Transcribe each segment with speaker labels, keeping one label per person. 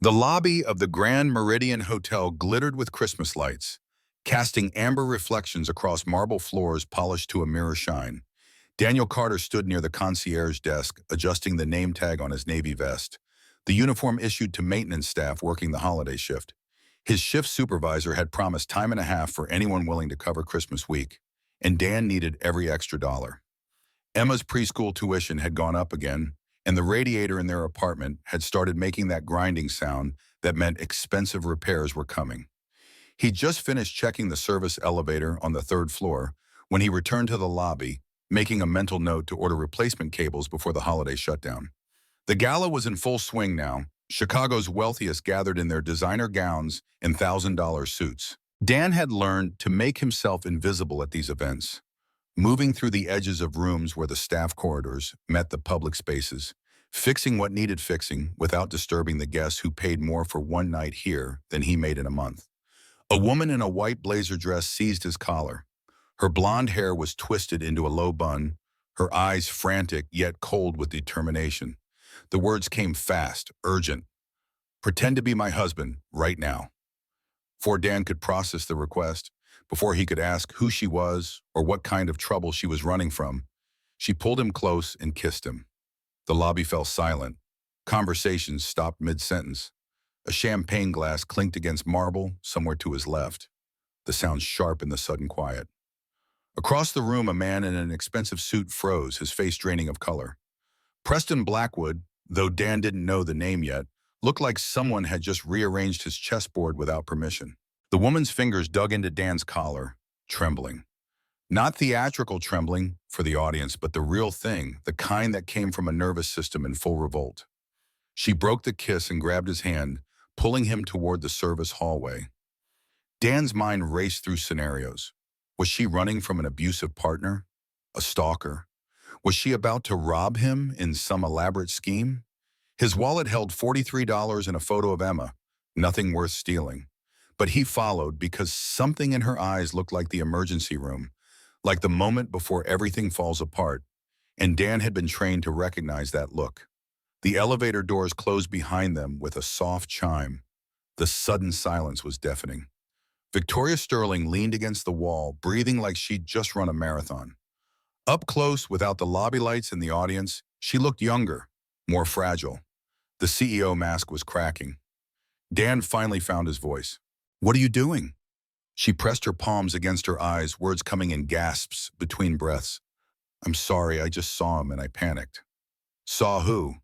Speaker 1: The lobby of the Grand Meridian Hotel glittered with Christmas lights, casting amber reflections across marble floors polished to a mirror shine. Daniel Carter stood near the concierge desk, adjusting the name tag on his navy vest, the uniform issued to maintenance staff working the holiday shift. His shift supervisor had promised time and a half for anyone willing to cover Christmas week, and Dan needed every extra dollar. Emma's preschool tuition had gone up again, and the radiator in their apartment had started making that grinding sound that meant expensive repairs were coming. He'd just finished checking the service elevator on the third floor when he returned to the lobby, making a mental note to order replacement cables before the holiday shutdown. The gala was in full swing now. Chicago's wealthiest gathered in their designer gowns and $1,000 suits. Dan had learned to make himself invisible at these events, moving through the edges of rooms where the staff corridors met the public spaces, fixing what needed fixing without disturbing the guests who paid more for one night here than he made in a month. A woman in a white blazer dress seized his collar. Her blonde hair was twisted into a low bun, her eyes frantic yet cold with determination. The words came fast, urgent. "Pretend to be my husband, right now." Before Dan could process the request, before he could ask who she was or what kind of trouble she was running from, she pulled him close and kissed him. The lobby fell silent. Conversations stopped mid-sentence. A champagne glass clinked against marble somewhere to his left, the sound sharp in the sudden quiet. Across the room, a man in an expensive suit froze, his face draining of color. Preston Blackwood, though Dan didn't know the name yet, looked like someone had just rearranged his chessboard without permission. The woman's fingers dug into Dan's collar, trembling. Not theatrical trembling for the audience, but the real thing, the kind that came from a nervous system in full revolt. She broke the kiss and grabbed his hand, pulling him toward the service hallway. Dan's mind raced through scenarios. Was she running from an abusive partner? A stalker? Was she about to rob him in some elaborate scheme? His wallet held $43 and a photo of Emma, nothing worth stealing. But he followed because something in her eyes looked like the emergency room, like the moment before everything falls apart, and Dan had been trained to recognize that look. The elevator doors closed behind them with a soft chime. The sudden silence was deafening. Victoria Sterling leaned against the wall, breathing like she'd just run a marathon. Up close, without the lobby lights in the audience, she looked younger, more fragile. The CEO mask was cracking. Dan finally found his voice. "What are you doing?" She pressed her palms against her eyes, words coming in gasps between breaths. "I'm sorry, I just saw him and I panicked." "Saw who?"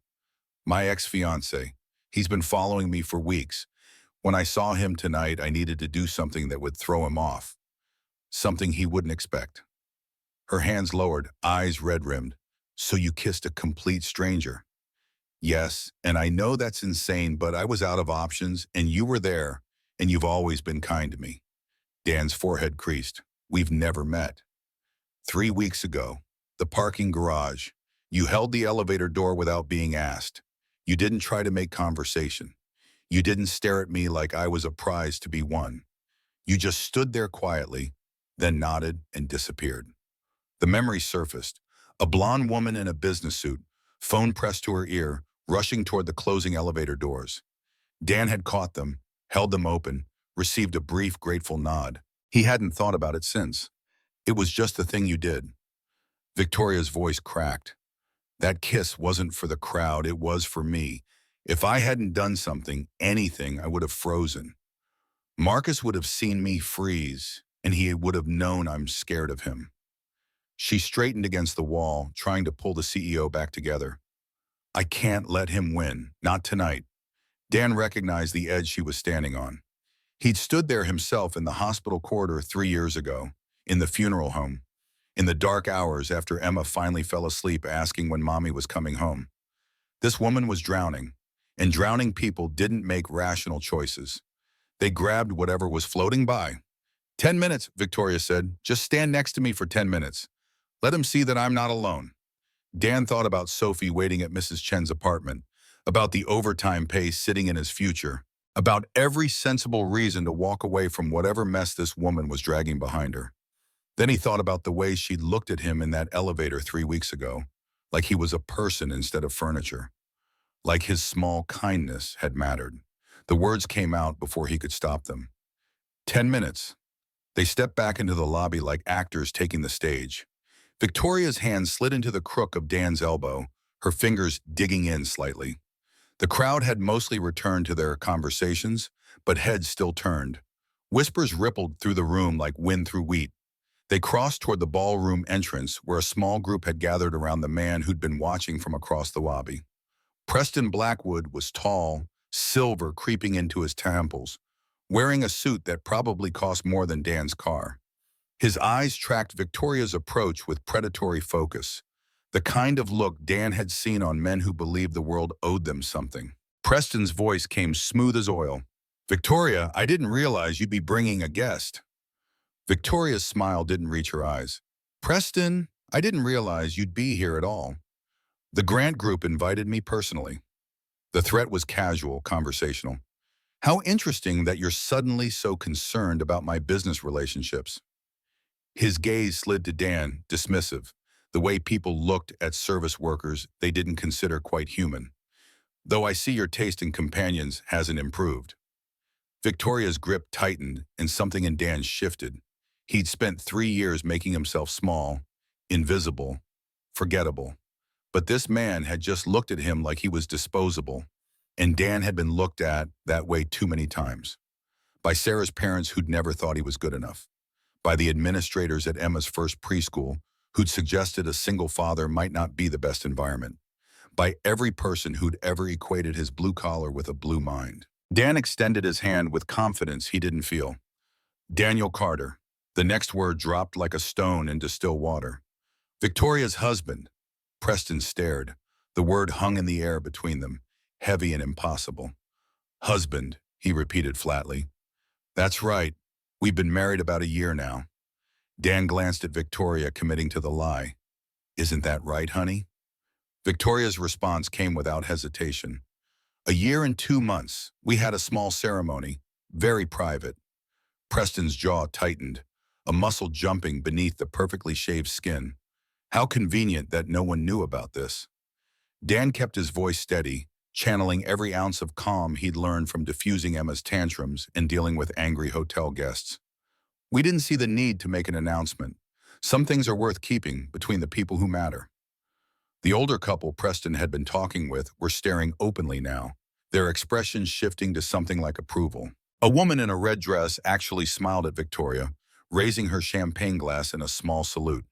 Speaker 1: "My ex-fiancé. He's been following me for weeks. When I saw him tonight, I needed to do something that would throw him off. Something he wouldn't expect." Her hands lowered, eyes red-rimmed. "So you kissed a complete stranger?" "Yes, and I know that's insane, but I was out of options, and you were there, and you've always been kind to me." Dan's forehead creased. "We've never met." 3 weeks ago, the parking garage. You held the elevator door without being asked. You didn't try to make conversation. You didn't stare at me like I was a prize to be won. You just stood there quietly, then nodded and disappeared. The memory surfaced. A blonde woman in a business suit, phone pressed to her ear, rushing toward the closing elevator doors. Dan had caught them, held them open, received a brief, grateful nod. He hadn't thought about it since. It was just the thing you did. Victoria's voice cracked. "That kiss wasn't for the crowd, it was for me. If I hadn't done something, anything, I would have frozen. Marcus would have seen me freeze, and he would have known I'm scared of him." She straightened against the wall, trying to pull the CEO back together. "I can't let him win, not tonight." Dan recognized the edge she was standing on. He'd stood there himself in the hospital corridor 3 years ago, in the funeral home, in the dark hours after Emma finally fell asleep asking when Mommy was coming home. This woman was drowning, and drowning people didn't make rational choices. They grabbed whatever was floating by. 10 minutes, Victoria said. "Just stand next to me for 10 minutes. Let him see that I'm not alone." Dan thought about Sophie waiting at Mrs. Chen's apartment, about the overtime pay sitting in his future, about every sensible reason to walk away from whatever mess this woman was dragging behind her. Then he thought about the way she'd looked at him in that elevator 3 weeks ago, like he was a person instead of furniture, like his small kindness had mattered. The words came out before he could stop them. 10 minutes. They stepped back into the lobby like actors taking the stage. Victoria's hand slid into the crook of Dan's elbow, her fingers digging in slightly. The crowd had mostly returned to their conversations, but heads still turned. Whispers rippled through the room like wind through wheat. They crossed toward the ballroom entrance where a small group had gathered around the man who'd been watching from across the lobby. Preston Blackwood was tall, silver creeping into his temples, wearing a suit that probably cost more than Dan's car. His eyes tracked Victoria's approach with predatory focus, the kind of look Dan had seen on men who believed the world owed them something. Preston's voice came smooth as oil. "Victoria, I didn't realize you'd be bringing a guest." Victoria's smile didn't reach her eyes. "Preston, I didn't realize you'd be here at all. The Grant Group invited me personally." The threat was casual, conversational. "How interesting that you're suddenly so concerned about my business relationships." His gaze slid to Dan, dismissive, the way people looked at service workers they didn't consider quite human. "Though I see your taste in companions hasn't improved." Victoria's grip tightened and something in Dan shifted. He'd spent 3 years making himself small, invisible, forgettable. But this man had just looked at him like he was disposable, and Dan had been looked at that way too many times. By Sarah's parents who'd never thought he was good enough. By the administrators at Emma's first preschool who'd suggested a single father might not be the best environment. By every person who'd ever equated his blue collar with a blue mind. Dan extended his hand with confidence he didn't feel. "Daniel Carter." The next word dropped like a stone into still water. "Victoria's husband." Preston stared. The word hung in the air between them, heavy and impossible. "Husband," he repeated flatly. "That's right. We've been married about a year now." Dan glanced at Victoria, committing to the lie. "Isn't that right, honey?" Victoria's response came without hesitation. "A year and 2 months. We had a small ceremony, very private." Preston's jaw tightened, a muscle jumping beneath the perfectly shaved skin. How convenient that no one knew about this. Dan kept his voice steady, channeling every ounce of calm he'd learned from diffusing Emma's tantrums and dealing with angry hotel guests. "We didn't see the need to make an announcement. Some things are worth keeping between the people who matter." The older couple Preston had been talking with were staring openly now, their expressions shifting to something like approval. A woman in a red dress actually smiled at Victoria, raising her champagne glass in a small salute.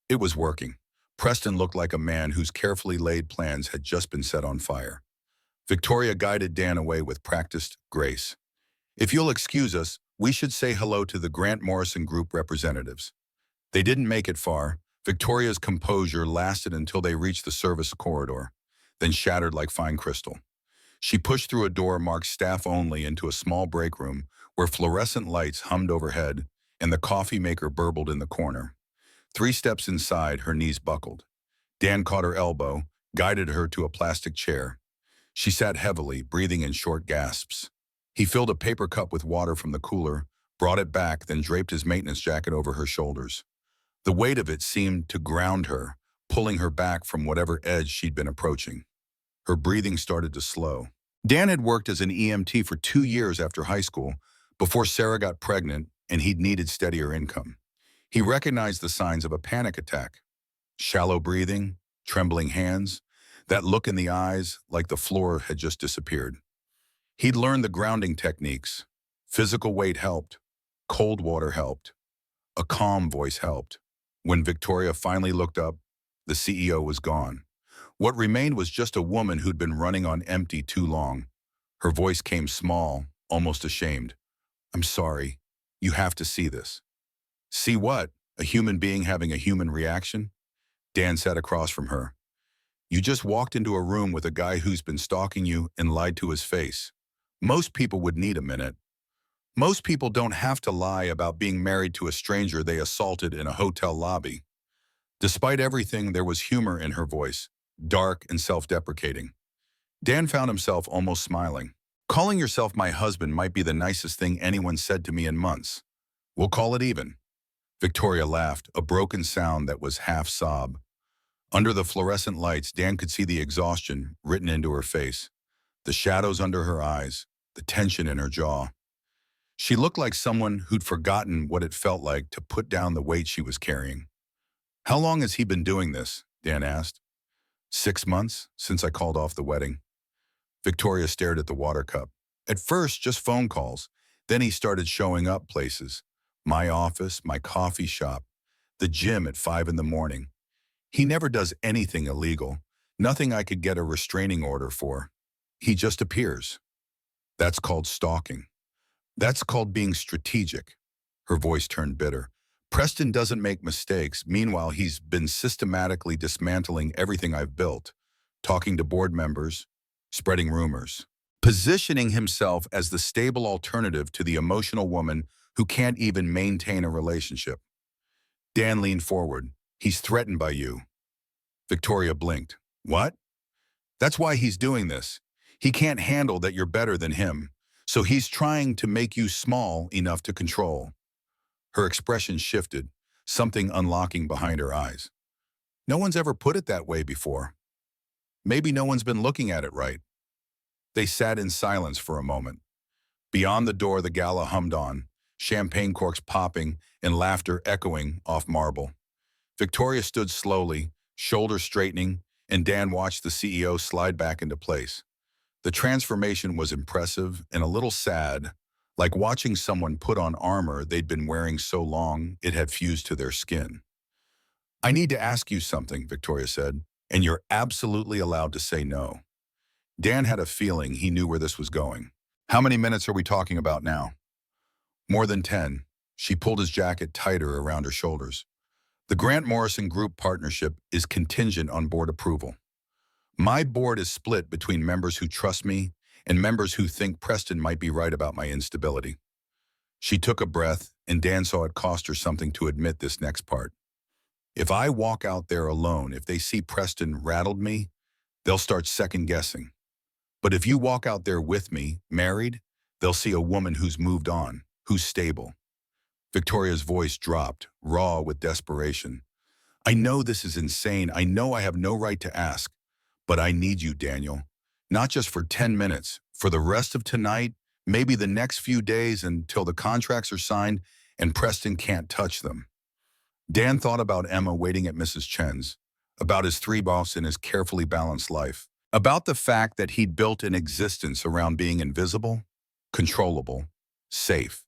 Speaker 1: It was working. Preston looked like a man whose carefully laid plans had just been set on fire. Victoria guided Dan away with practiced grace. "If you'll excuse us, we should say hello to the Grant Morrison Group representatives." They didn't make it far. Victoria's composure lasted until they reached the service corridor, then shattered like fine crystal. She pushed through a door marked staff only into a small break room where fluorescent lights hummed overhead and the coffee maker burbled in the corner. 3 steps inside, her knees buckled. Dan caught her elbow, guided her to a plastic chair. She sat heavily, breathing in short gasps. He filled a paper cup with water from the cooler, brought it back, then draped his maintenance jacket over her shoulders. The weight of it seemed to ground her, pulling her back from whatever edge she'd been approaching. Her breathing started to slow. Dan had worked as an EMT for 2 years after high school, before Sarah got pregnant and he'd needed steadier income. He recognized the signs of a panic attack. Shallow breathing, trembling hands, that look in the eyes like the floor had just disappeared. He'd learned the grounding techniques. Physical weight helped. Cold water helped. A calm voice helped. When Victoria finally looked up, the CEO was gone. What remained was just a woman who'd been running on empty too long. Her voice came small, almost ashamed. "I'm sorry. You have to see this." "See what? A human being having a human reaction?" Dan sat across from her. "You just walked into a room with a guy who's been stalking you and lied to his face. Most people would need a minute. Most people don't have to lie about being married to a stranger they assaulted in a hotel lobby." Despite everything, there was humor in her voice, dark and self-deprecating. Dan found himself almost smiling. "Calling yourself my husband might be the nicest thing anyone said to me in months. We'll call it even." Victoria laughed, a broken sound that was half sob. Under the fluorescent lights, Dan could see the exhaustion written into her face, the shadows under her eyes, the tension in her jaw. She looked like someone who'd forgotten what it felt like to put down the weight she was carrying. "How long has he been doing this?" Dan asked. "6 months, since I called off the wedding." Victoria stared at the water cup. At first, just phone calls. Then he started showing up places. My office, my coffee shop, the gym at 5 in the morning. He never does anything illegal. Nothing I could get a restraining order for. He just appears. That's called stalking. That's called being strategic. Her voice turned bitter. Preston doesn't make mistakes. Meanwhile, he's been systematically dismantling everything I've built, talking to board members, spreading rumors, positioning himself as the stable alternative to the emotional woman who can't even maintain a relationship. Dan leaned forward. "He's threatened by you." Victoria blinked. "What?" "That's why he's doing this. He can't handle that you're better than him, so he's trying to make you small enough to control." Her expression shifted, something unlocking behind her eyes. "No one's ever put it that way before. Maybe no one's been looking at it right." They sat in silence for a moment. Beyond the door, the gala hummed on, champagne corks popping and laughter echoing off marble. Victoria stood slowly, shoulders straightening, and Dan watched the CEO slide back into place. The transformation was impressive and a little sad, like watching someone put on armor they'd been wearing so long it had fused to their skin. "I need to ask you something," Victoria said, "and you're absolutely allowed to say no." Dan had a feeling he knew where this was going. "How many minutes are we talking about now?" "More than 10. She pulled his jacket tighter around her shoulders. "The Grant Morrison Group partnership is contingent on board approval. My board is split between members who trust me and members who think Preston might be right about my instability." She took a breath, and Dan saw it cost her something to admit this next part. "If I walk out there alone, if they see Preston rattled me, they'll start second-guessing. But if you walk out there with me, married, they'll see a woman who's moved on, who's stable." Victoria's voice dropped, raw with desperation. "I know this is insane. I know I have no right to ask. But I need you, Daniel. Not just for 10 minutes, for the rest of tonight, maybe the next few days until the contracts are signed and Preston can't touch them." Dan thought about Emma waiting at Mrs. Chen's, about his 3 boss and his carefully balanced life, about the fact that he'd built an existence around being invisible, controllable, safe.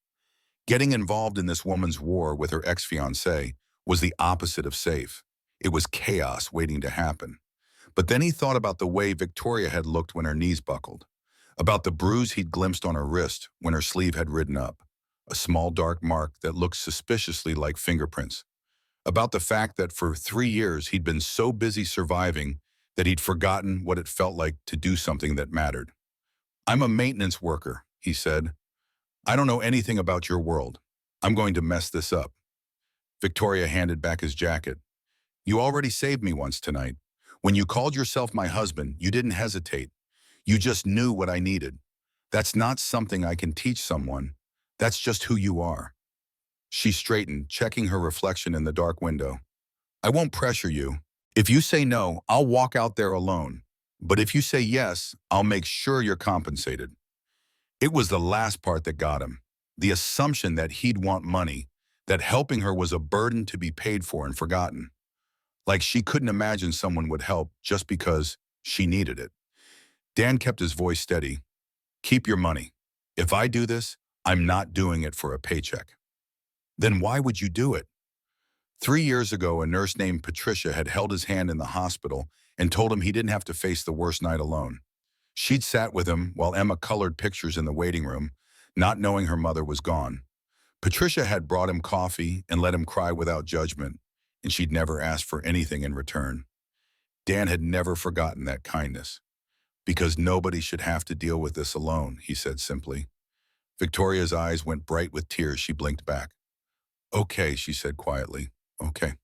Speaker 1: Getting involved in this woman's war with her ex-fiancé was the opposite of safe. It was chaos waiting to happen. But then he thought about the way Victoria had looked when her knees buckled, about the bruise he'd glimpsed on her wrist when her sleeve had ridden up, a small dark mark that looked suspiciously like fingerprints, about the fact that for 3 years he'd been so busy surviving that he'd forgotten what it felt like to do something that mattered. "I'm a maintenance worker," he said. "I don't know anything about your world. I'm going to mess this up." Victoria handed back his jacket. "You already saved me once tonight. When you called yourself my husband, you didn't hesitate. You just knew what I needed. That's not something I can teach someone. That's just who you are." She straightened, checking her reflection in the dark window. "I won't pressure you. If you say no, I'll walk out there alone. But if you say yes, I'll make sure you're compensated." It was the last part that got him. The assumption that he'd want money, that helping her was a burden to be paid for and forgotten. Like she couldn't imagine someone would help just because she needed it. Dan kept his voice steady. "Keep your money. If I do this, I'm not doing it for a paycheck." "Then why would you do it?" 3 years ago, a nurse named Patricia had held his hand in the hospital and told him he didn't have to face the worst night alone. She'd sat with him while Emma colored pictures in the waiting room, not knowing her mother was gone. Patricia had brought him coffee and let him cry without judgment, and she'd never asked for anything in return. Dan had never forgotten that kindness. "Because nobody should have to deal with this alone," he said simply. Victoria's eyes went bright with tears. She blinked back. "Okay," she said quietly. "Okay."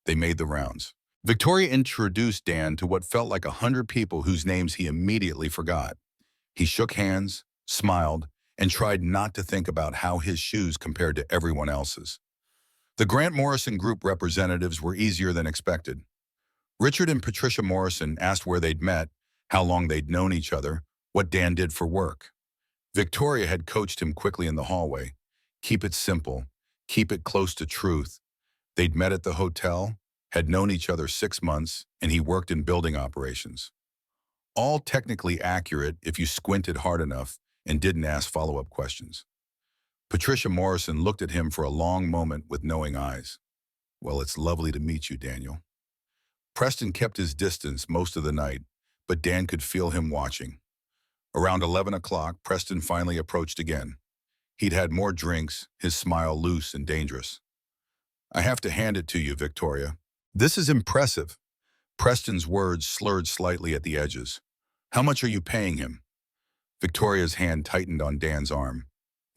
Speaker 1: They made the rounds. Victoria introduced Dan to what felt like 100 people whose names he immediately forgot. He shook hands, smiled, and tried not to think about how his shoes compared to everyone else's. The Grant Morrison Group representatives were easier than expected. Richard and Patricia Morrison asked where they'd met, how long they'd known each other, what Dan did for work. Victoria had coached him quickly in the hallway. Keep it simple. Keep it close to truth. They'd met at the hotel, had known each other 6 months, and he worked in building operations. All technically accurate if you squinted hard enough and didn't ask follow-up questions. Patricia Morrison looked at him for a long moment with knowing eyes. Well, it's lovely to meet you, Daniel. Preston kept his distance most of the night, but Dan could feel him watching. Around 11 o'clock, Preston finally approached again. He'd had more drinks, his smile loose and dangerous. I have to hand it to you, Victoria. This is impressive. Preston's words slurred slightly at the edges. How much are you paying him? Victoria's hand tightened on Dan's arm.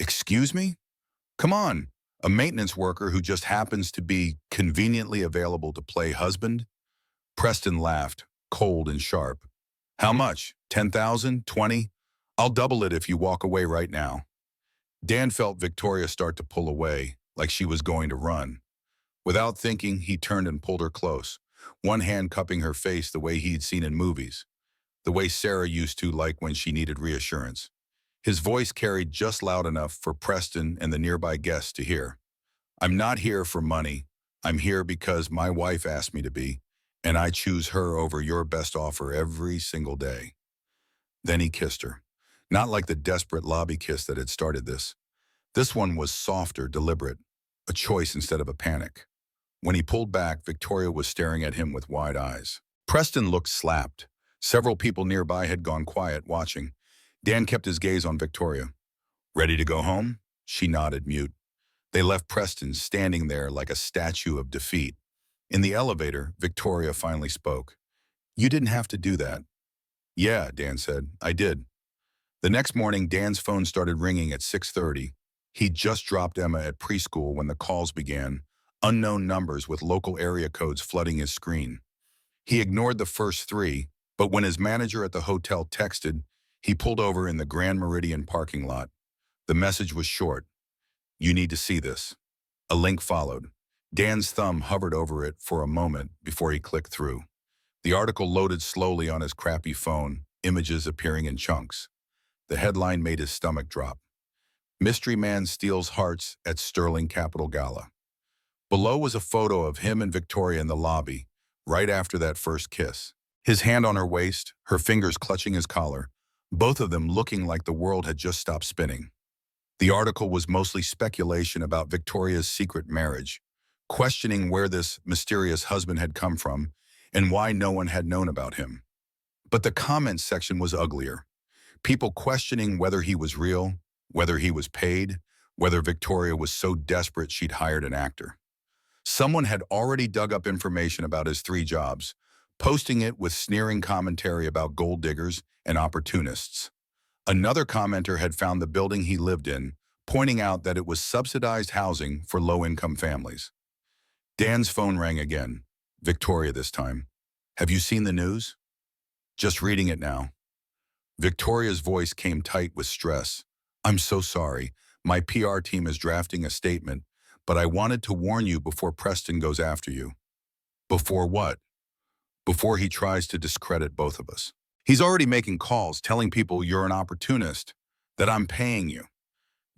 Speaker 1: Excuse me? Come on, a maintenance worker who just happens to be conveniently available to play husband? Preston laughed, cold and sharp. How much? 10,000? 20? I'll double it if you walk away right now. Dan felt Victoria start to pull away, like she was going to run. Without thinking, he turned and pulled her close, one hand cupping her face the way he'd seen in movies, the way Sarah used to like when she needed reassurance. His voice carried just loud enough for Preston and the nearby guests to hear. I'm not here for money. I'm here because my wife asked me to be, and I choose her over your best offer every single day. Then he kissed her. Not like the desperate lobby kiss that had started this. This one was softer, deliberate, a choice instead of a panic. When he pulled back, Victoria was staring at him with wide eyes. Preston looked slapped. Several people nearby had gone quiet, watching. Dan kept his gaze on Victoria. Ready to go home? She nodded, mute. They left Preston standing there like a statue of defeat. In the elevator, Victoria finally spoke. You didn't have to do that. Yeah, Dan said, I did. The next morning, Dan's phone started ringing at 6:30. He'd just dropped Emma at preschool when the calls began, unknown numbers with local area codes flooding his screen. He ignored the first three, but when his manager at the hotel texted, he pulled over in the Grand Meridian parking lot. The message was short. You need to see this. A link followed. Dan's thumb hovered over it for a moment before he clicked through. The article loaded slowly on his crappy phone, images appearing in chunks. The headline made his stomach drop. Mystery Man steals hearts at Sterling Capitol Gala. Below was a photo of him and Victoria in the lobby, right after that first kiss. His hand on her waist, her fingers clutching his collar, both of them looking like the world had just stopped spinning. The article was mostly speculation about Victoria's secret marriage, questioning where this mysterious husband had come from and why no one had known about him. But the comments section was uglier. People questioning whether he was real, whether he was paid, whether Victoria was so desperate she'd hired an actor. Someone had already dug up information about his 3 jobs, posting it with sneering commentary about gold diggers and opportunists. Another commenter had found the building he lived in, pointing out that it was subsidized housing for low-income families. Dan's phone rang again. Victoria this time. Have you seen the news? Just reading it now. Victoria's voice came tight with stress. I'm so sorry. My PR team is drafting a statement, but I wanted to warn you before Preston goes after you. Before what? Before he tries to discredit both of us. He's already making calls telling people you're an opportunist, that I'm paying you.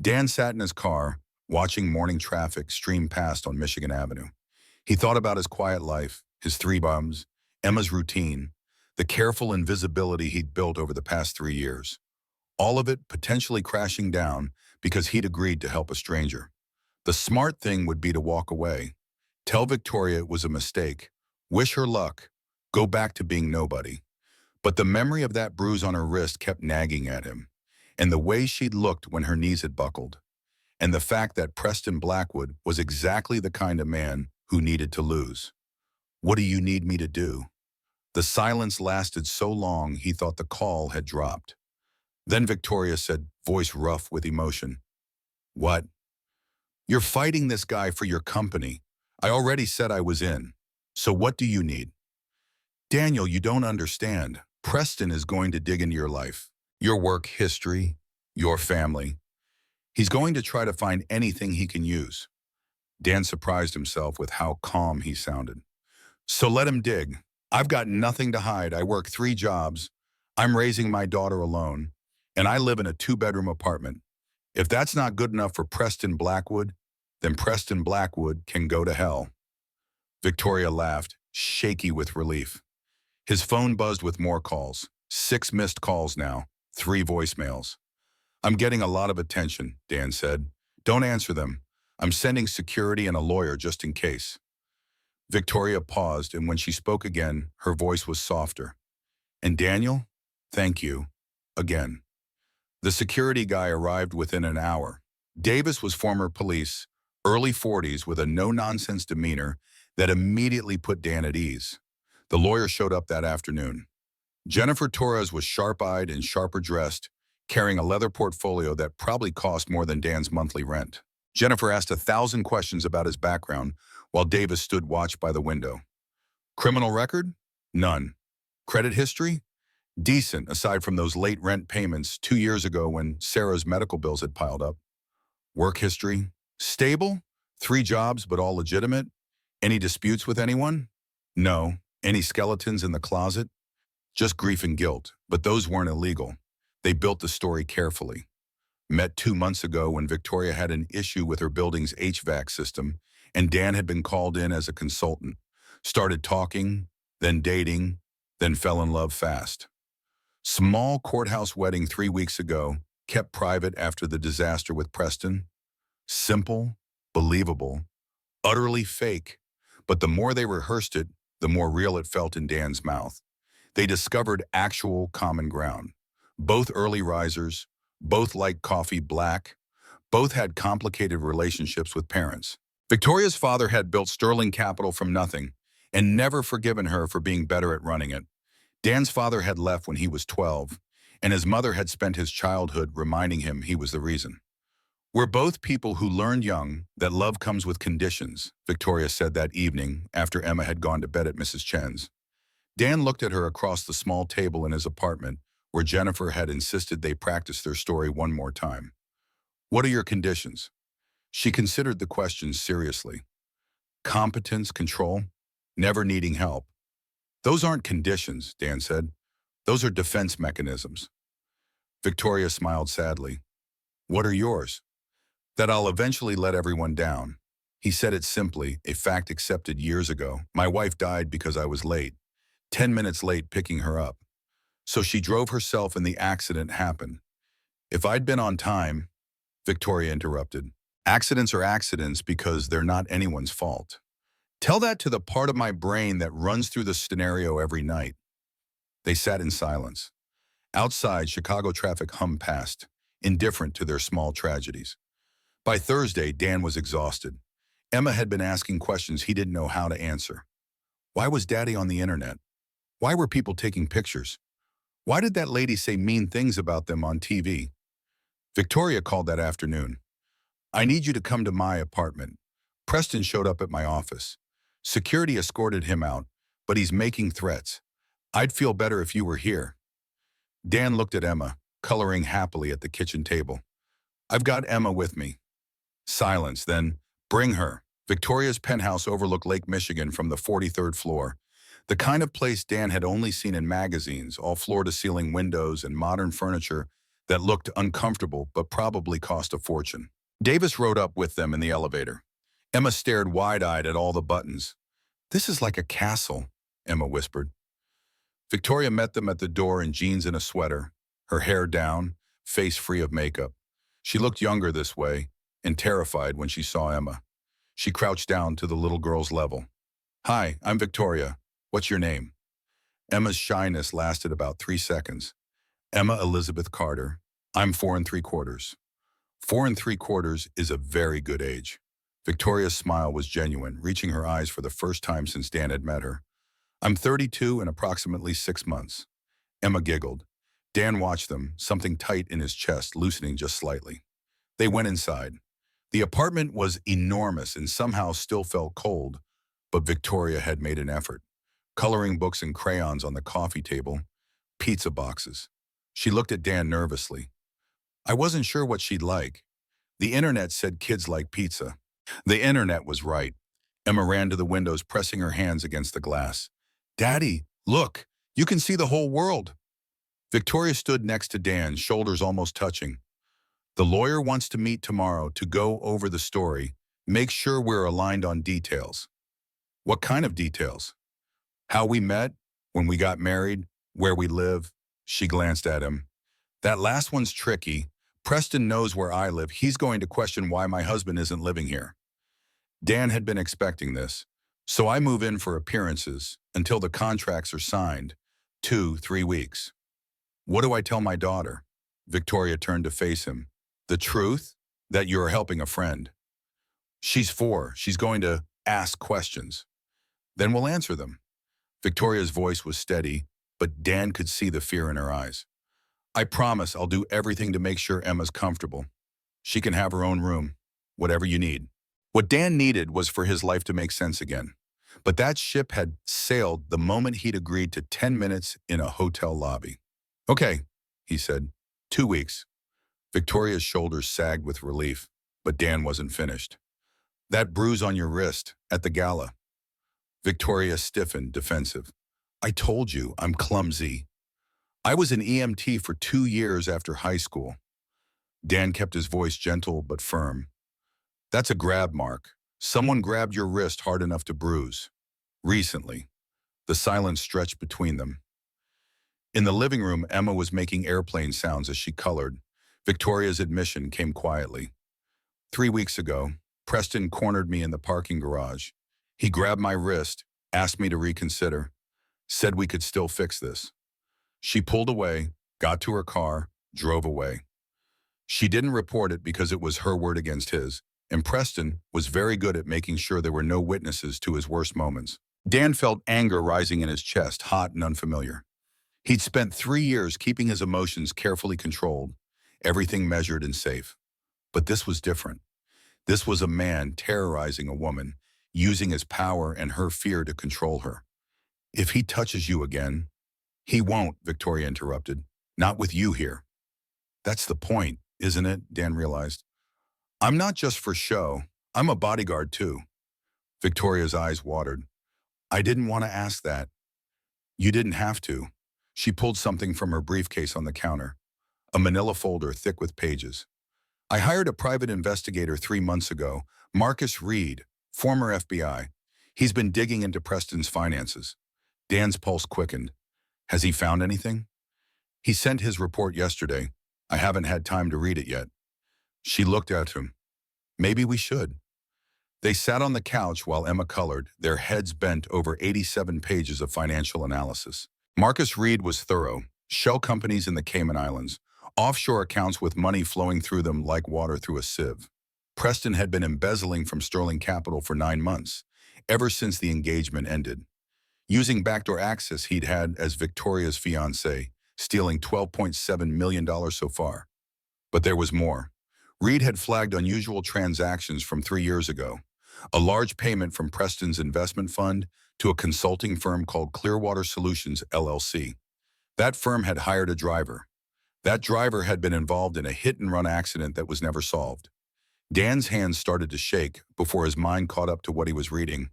Speaker 1: Dan sat in his car, watching morning traffic stream past on Michigan Avenue. He thought about his quiet life, his 3 bums, Emma's routine, the careful invisibility he'd built over the past 3 years. All of it potentially crashing down because he'd agreed to help a stranger. The smart thing would be to walk away. Tell Victoria it was a mistake. Wish her luck. Go back to being nobody. But the memory of that bruise on her wrist kept nagging at him, and the way she'd looked when her knees had buckled, and the fact that Preston Blackwood was exactly the kind of man who needed to lose. What do you need me to do? The silence lasted so long he thought the call had dropped. Then Victoria said, voice rough with emotion, What? You're fighting this guy for your company. I already said I was in. So what do you need? Daniel, you don't understand. Preston is going to dig into your life, your work history, your family. He's going to try to find anything he can use. Dan surprised himself with how calm he sounded. So let him dig. I've got nothing to hide. I work 3 jobs. I'm raising my daughter alone. And I live in a two-bedroom apartment. If that's not good enough for Preston Blackwood, then Preston Blackwood can go to hell." Victoria laughed, shaky with relief. His phone buzzed with more calls. 6 missed calls now, 3 voicemails. "I'm getting a lot of attention," Dan said. "Don't answer them. I'm sending security and a lawyer just in case." Victoria paused, and when she spoke again, her voice was softer. "And Daniel? Thank you. Again." The security guy arrived within an hour. Davis was former police, early 40s with a no-nonsense demeanor that immediately put Dan at ease. The lawyer showed up that afternoon. Jennifer Torres was sharp-eyed and sharper dressed, carrying a leather portfolio that probably cost more than Dan's monthly rent. Jennifer asked 1,000 questions about his background while Davis stood watch by the window. Criminal record? None. Credit history? Decent, aside from those late rent payments 2 years ago when Sarah's medical bills had piled up. Work history? Stable? 3 jobs, but all legitimate? Any disputes with anyone? No. Any skeletons in the closet? Just grief and guilt, but those weren't illegal. They built the story carefully. Met 2 months ago when Victoria had an issue with her building's HVAC system, and Dan had been called in as a consultant. Started talking, then dating, then fell in love fast. Small courthouse wedding 3 weeks ago, kept private after the disaster with Preston. Simple, believable, utterly fake. But the more they rehearsed it, the more real it felt in Dan's mouth. They discovered actual common ground. Both early risers, both liked coffee black, both had complicated relationships with parents. Victoria's father had built sterling capital from nothing and never forgiven her for being better at running it. Dan's father had left when he was 12, and his mother had spent his childhood reminding him he was the reason. "We're both people who learned young that love comes with conditions," Victoria said that evening after Emma had gone to bed at Mrs. Chen's. Dan looked at her across the small table in his apartment where Jennifer had insisted they practice their story one more time. "What are your conditions?" She considered the question seriously. "Competence, control, never needing help." "Those aren't conditions," Dan said. "Those are defense mechanisms." Victoria smiled sadly. "What are yours?" "That I'll eventually let everyone down." He said it simply, a fact accepted years ago. "My wife died because I was late, 10 minutes late picking her up. So she drove herself and the accident happened. If I'd been on time," Victoria interrupted. "Accidents are accidents because they're not anyone's fault. Tell that to the part of my brain that runs through the scenario every night." They sat in silence. Outside, Chicago traffic hummed past, indifferent to their small tragedies. By Thursday, Dan was exhausted. Emma had been asking questions he didn't know how to answer. Why was Daddy on the internet? Why were people taking pictures? Why did that lady say mean things about them on TV? Victoria called that afternoon. "I need you to come to my apartment." Preston showed up at my office. Security escorted him out, but he's making threats. "I'd feel better if you were here." Dan looked at Emma, coloring happily at the kitchen table. "I've got Emma with me." Silence, then, "Bring her." Victoria's penthouse overlooked Lake Michigan from the 43rd floor. The kind of place Dan had only seen in magazines, all floor-to-ceiling windows and modern furniture that looked uncomfortable but probably cost a fortune. Davis rode up with them in the elevator. Emma stared wide-eyed at all the buttons. "This is like a castle," Emma whispered. Victoria met them at the door in jeans and a sweater, her hair down, face free of makeup. She looked younger this way, and terrified when she saw Emma. She crouched down to the little girl's level. "Hi, I'm Victoria. What's your name?" Emma's shyness lasted about 3 seconds. "Emma Elizabeth Carter. I'm 4 3/4. 4 3/4 is a very good age." Victoria's smile was genuine, reaching her eyes for the first time since Dan had met her. "I'm 32 and approximately 6 months." Emma giggled. Dan watched them, something tight in his chest loosening just slightly. They went inside. The apartment was enormous and somehow still felt cold, but Victoria had made an effort. Coloring books and crayons on the coffee table, pizza boxes. She looked at Dan nervously. "I wasn't sure what she'd like. The internet said kids like pizza." The internet was right. Emma ran to the windows, pressing her hands against the glass. "Daddy, look! You can see the whole world!" Victoria stood next to Dan, shoulders almost touching. The lawyer wants to meet tomorrow to go over the story, make sure we're aligned on details. What kind of details? How we met, when we got married, where we live. She glanced at him. That last one's tricky. Preston knows where I live. He's going to question why my husband isn't living here. Dan had been expecting this. So I move in for appearances until the contracts are signed. 2-3 weeks. What do I tell my daughter? Victoria turned to face him. The truth? That you're helping a friend. She's 4. She's going to ask questions. Then we'll answer them. Victoria's voice was steady, but Dan could see the fear in her eyes. I promise I'll do everything to make sure Emma's comfortable. She can have her own room, whatever you need. What Dan needed was for his life to make sense again. But that ship had sailed the moment he'd agreed to 10 minutes in a hotel lobby. Okay, he said. 2 weeks. Victoria's shoulders sagged with relief, but Dan wasn't finished. That bruise on your wrist at the gala. Victoria stiffened, defensive. I told you, I'm clumsy. I was an EMT for 2 years after high school. Dan kept his voice gentle but firm. That's a grab mark. Someone grabbed your wrist hard enough to bruise. Recently. The silence stretched between them. In the living room, Emma was making airplane sounds as she colored. Victoria's admission came quietly. 3 weeks ago, Preston cornered me in the parking garage. He grabbed my wrist, asked me to reconsider, said we could still fix this. She pulled away, got to her car, drove away. She didn't report it because it was her word against his, and Preston was very good at making sure there were no witnesses to his worst moments. Dan felt anger rising in his chest, hot and unfamiliar. He'd spent 3 years keeping his emotions carefully controlled, everything measured and safe. But this was different. This was a man terrorizing a woman, using his power and her fear to control her. If he touches you again, he won't, Victoria interrupted. Not with you here. That's the point, isn't it? Dan realized. I'm not just for show. I'm a bodyguard too. Victoria's eyes watered. I didn't want to ask that. You didn't have to. She pulled something from her briefcase on the counter, a manila folder thick with pages. I hired a private investigator 3 months ago, Marcus Reed, former FBI. He's been digging into Preston's finances. Dan's pulse quickened. Has he found anything? He sent his report yesterday. I haven't had time to read it yet. She looked at him. Maybe we should. They sat on the couch while Emma colored, their heads bent over 87 pages of financial analysis. Marcus Reed was thorough. Shell companies in the Cayman Islands, offshore accounts with money flowing through them like water through a sieve. Preston had been embezzling from Sterling Capital for 9 months, ever since the engagement ended. Using backdoor access he'd had as Victoria's fiancé, stealing $12.7 million so far. But there was more. Reed had flagged unusual transactions from 3 years ago. A large payment from Preston's investment fund to a consulting firm called Clearwater Solutions, LLC. That firm had hired a driver. That driver had been involved in a hit-and-run accident that was never solved. Dan's hands started to shake before his mind caught up to what he was reading.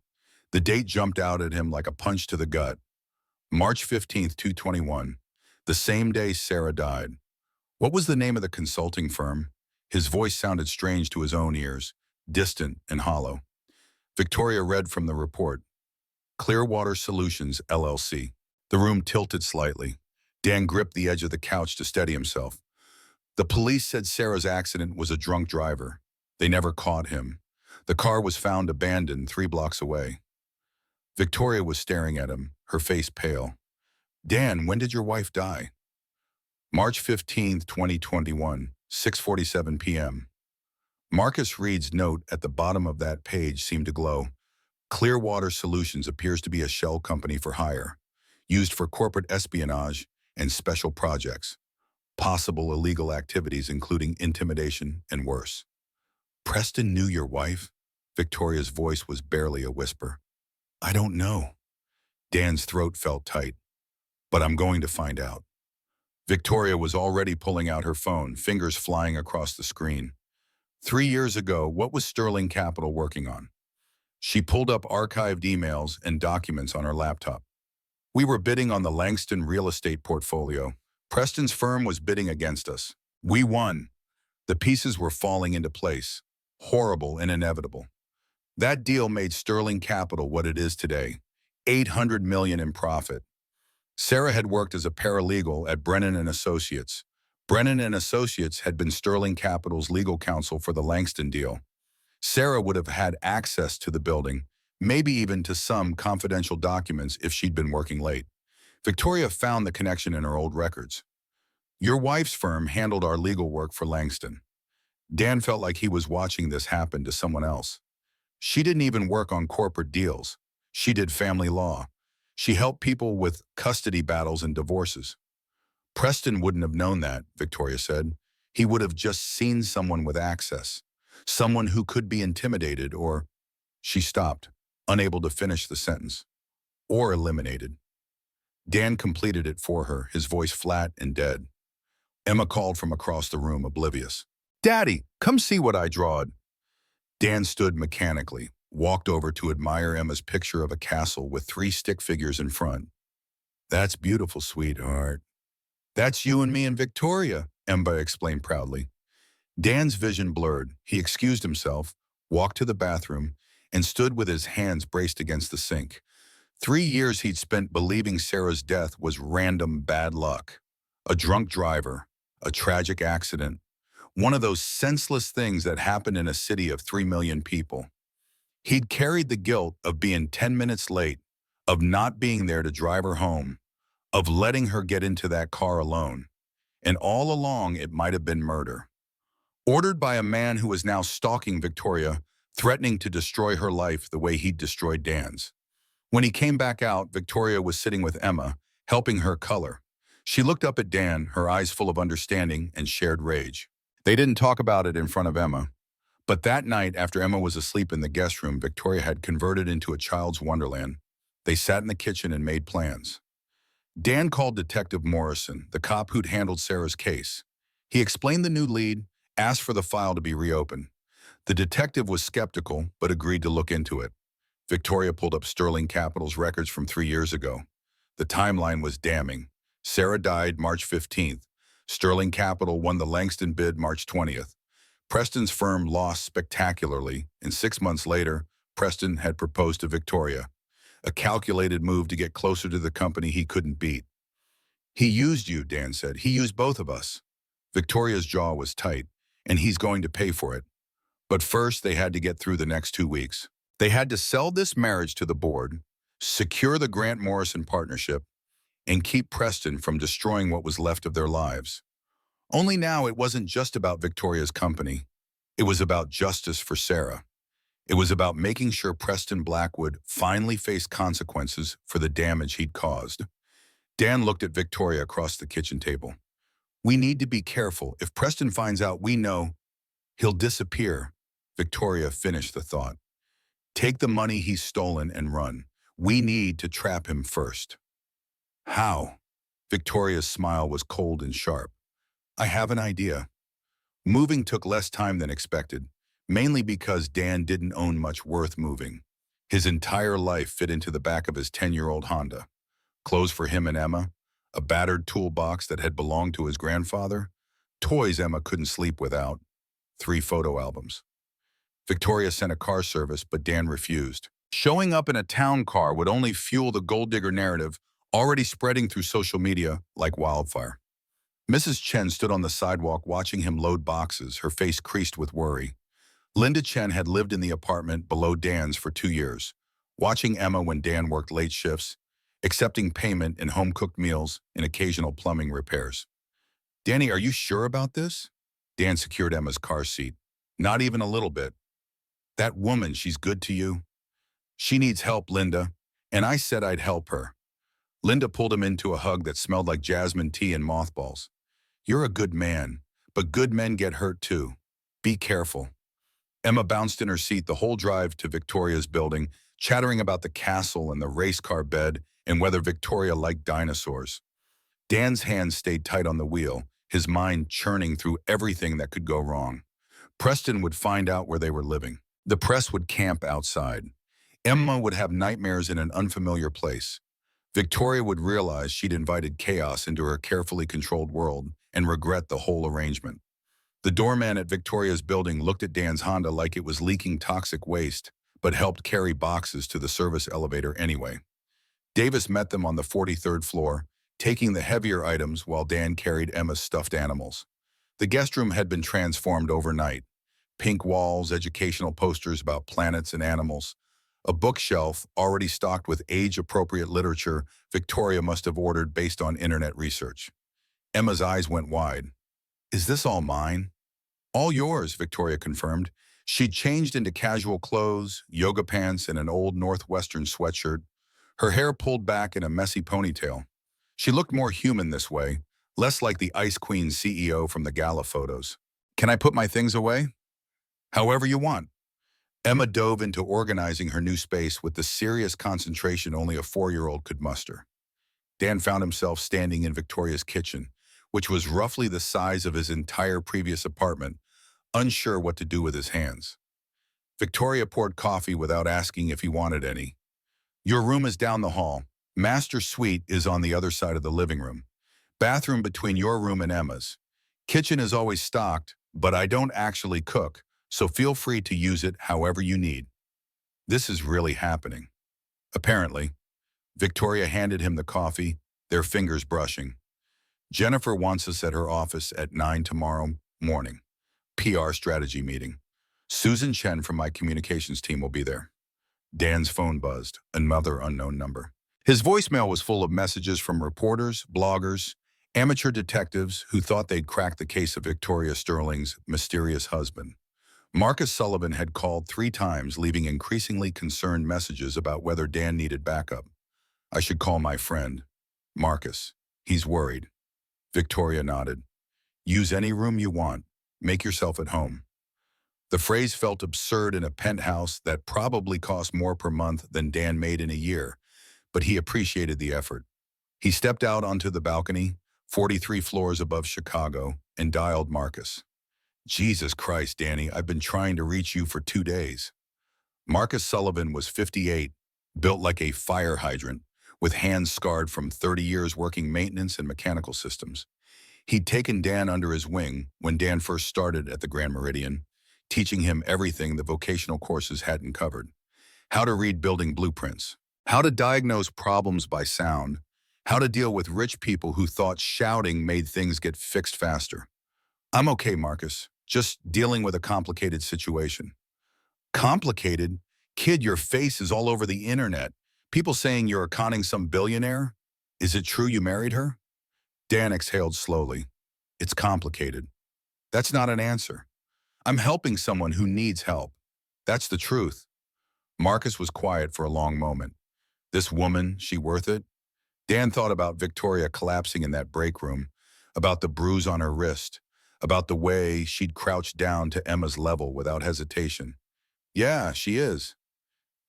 Speaker 1: The date jumped out at him like a punch to the gut. March 15th, 2021, the same day Sarah died. What was the name of the consulting firm? His voice sounded strange to his own ears, distant and hollow. Victoria read from the report. Clearwater Solutions, LLC. The room tilted slightly. Dan gripped the edge of the couch to steady himself. The police said Sarah's accident was a drunk driver. They never caught him. The car was found abandoned 3 blocks away. Victoria was staring at him, her face pale. Dan, when did your wife die? March 15th, 2021, 6:47 p.m. Marcus Reed's note at the bottom of that page seemed to glow. Clearwater Solutions appears to be a shell company for hire, used for corporate espionage and special projects. Possible illegal activities including intimidation and worse. Preston knew your wife? Victoria's voice was barely a whisper. I don't know. Dan's throat felt tight. But I'm going to find out. Victoria was already pulling out her phone, fingers flying across the screen. 3 years ago, what was Sterling Capital working on? She pulled up archived emails and documents on her laptop. We were bidding on the Langston real estate portfolio, Preston's firm was bidding against us. We won. The pieces were falling into place. Horrible and inevitable. That deal made Sterling Capital what it is today. $800 million in profit. Sarah had worked as a paralegal at Brennan and Associates. Brennan and Associates had been Sterling Capital's legal counsel for the Langston deal. Sarah would have had access to the building, maybe even to some confidential documents if she'd been working late. Victoria found the connection in her old records. Your wife's firm handled our legal work for Langston. Dan felt like he was watching this happen to someone else. She didn't even work on corporate deals. She did family law. She helped people with custody battles and divorces. Preston wouldn't have known that, Victoria said. He would have just seen someone with access, someone who could be intimidated or... She stopped, unable to finish the sentence. Or eliminated. Dan completed it for her, his voice flat and dead. Emma called from across the room, oblivious. Daddy, come see what I drawed. Dan stood mechanically, walked over to admire Emma's picture of a castle with 3 stick figures in front. That's beautiful, sweetheart. That's you and me and Victoria, Emma explained proudly. Dan's vision blurred. He excused himself, walked to the bathroom, and stood with his hands braced against the sink. 3 years he'd spent believing Sarah's death was random bad luck. A drunk driver, a tragic accident, one of those senseless things that happen in a city of 3 million people. He'd carried the guilt of being 10 minutes late, of not being there to drive her home, of letting her get into that car alone. And all along, it might have been murder. Ordered by a man who was now stalking Victoria, threatening to destroy her life the way he'd destroyed Dan's. When he came back out, Victoria was sitting with Emma, helping her color. She looked up at Dan, her eyes full of understanding and shared rage. They didn't talk about it in front of Emma. But that night, after Emma was asleep in the guest room Victoria had converted into a child's wonderland, they sat in the kitchen and made plans. Dan called Detective Morrison, the cop who'd handled Sarah's case. He explained the new lead, asked for the file to be reopened. The detective was skeptical, but agreed to look into it. Victoria pulled up Sterling Capital's records from 3 years ago. The timeline was damning. Sarah died March 15th. Sterling Capital won the Langston bid March 20th. Preston's firm lost spectacularly, and 6 months later, Preston had proposed to Victoria, a calculated move to get closer to the company he couldn't beat. He used you, Dan said. He used both of us. Victoria's jaw was tight, and he's going to pay for it. But first, they had to get through the next 2 weeks. They had to sell this marriage to the board, secure the Grant Morrison partnership, and keep Preston from destroying what was left of their lives. Only now it wasn't just about Victoria's company. It was about justice for Sarah. It was about making sure Preston Blackwood finally faced consequences for the damage he'd caused. Dan looked at Victoria across the kitchen table. We need to be careful. If Preston finds out we know, he'll disappear. Victoria finished the thought. Take the money he's stolen and run. We need to trap him first. How? Victoria's smile was cold and sharp. I have an idea. Moving took less time than expected, mainly because Dan didn't own much worth moving. His entire life fit into the back of his 10-year-old Honda. Clothes for him and Emma, a battered toolbox that had belonged to his grandfather, toys Emma couldn't sleep without, 3 photo albums. Victoria sent a car service, but Dan refused. Showing up in a town car would only fuel the gold digger narrative already spreading through social media like wildfire. Mrs. Chen stood on the sidewalk watching him load boxes, her face creased with worry. Linda Chen had lived in the apartment below Dan's for 2 years, watching Emma when Dan worked late shifts, accepting payment in home-cooked meals and occasional plumbing repairs. Danny, are you sure about this? Dan secured Emma's car seat. Not even a little bit. That woman, she's good to you? She needs help, Linda, and I said I'd help her. Linda pulled him into a hug that smelled like jasmine tea and mothballs. You're a good man, but good men get hurt too. Be careful. Emma bounced in her seat the whole drive to Victoria's building, chattering about the castle and the race car bed and whether Victoria liked dinosaurs. Dan's hands stayed tight on the wheel, his mind churning through everything that could go wrong. Preston would find out where they were living. The press would camp outside. Emma would have nightmares in an unfamiliar place. Victoria would realize she'd invited chaos into her carefully controlled world and regret the whole arrangement. The doorman at Victoria's building looked at Dan's Honda like it was leaking toxic waste, but helped carry boxes to the service elevator anyway. Davis met them on the 43rd floor, taking the heavier items while Dan carried Emma's stuffed animals. The guest room had been transformed overnight. Pink walls, educational posters about planets and animals, a bookshelf already stocked with age-appropriate literature Victoria must have ordered based on internet research. Emma's eyes went wide. "Is this all mine?" "All yours," Victoria confirmed. She'd changed into casual clothes, yoga pants, and an old Northwestern sweatshirt, her hair pulled back in a messy ponytail. She looked more human this way, less like the Ice Queen CEO from the gala photos. "Can I put my things away?" "However you want." Emma dove into organizing her new space with the serious concentration only a 4-year-old could muster. Dan found himself standing in Victoria's kitchen, which was roughly the size of his entire previous apartment, unsure what to do with his hands. Victoria poured coffee without asking if he wanted any. "Your room is down the hall. Master suite is on the other side of the living room. Bathroom between your room and Emma's. Kitchen is always stocked, but I don't actually cook, so feel free to use it however you need." This is really happening. Apparently, Victoria handed him the coffee, their fingers brushing. "Jennifer wants us at her office at 9 tomorrow morning. PR strategy meeting. Susan Chen from my communications team will be there." Dan's phone buzzed, another unknown number. His voicemail was full of messages from reporters, bloggers, amateur detectives who thought they'd cracked the case of Victoria Sterling's mysterious husband. Marcus Sullivan had called 3 times, leaving increasingly concerned messages about whether Dan needed backup. "I should call my friend, Marcus. He's worried." Victoria nodded. "Use any room you want. Make yourself at home." The phrase felt absurd in a penthouse that probably cost more per month than Dan made in a year, but he appreciated the effort. He stepped out onto the balcony, 43 floors above Chicago, and dialed Marcus. "Jesus Christ, Danny, I've been trying to reach you for 2 days." Marcus Sullivan was 58, built like a fire hydrant, with hands scarred from 30 years working maintenance and mechanical systems. He'd taken Dan under his wing when Dan first started at the Grand Meridian, teaching him everything the vocational courses hadn't covered. How to read building blueprints, how to diagnose problems by sound, how to deal with rich people who thought shouting made things get fixed faster. "I'm okay, Marcus. Just dealing with a complicated situation." "Complicated? Kid, your face is all over the internet. People saying you're conning some billionaire? Is it true you married her?" Dan exhaled slowly. "It's complicated." "That's not an answer. I'm helping someone who needs help. That's the truth." Marcus was quiet for a long moment. This woman, she worth it? Dan thought about Victoria collapsing in that break room, about the bruise on her wrist, about the way she'd crouched down to Emma's level without hesitation. "Yeah, she is."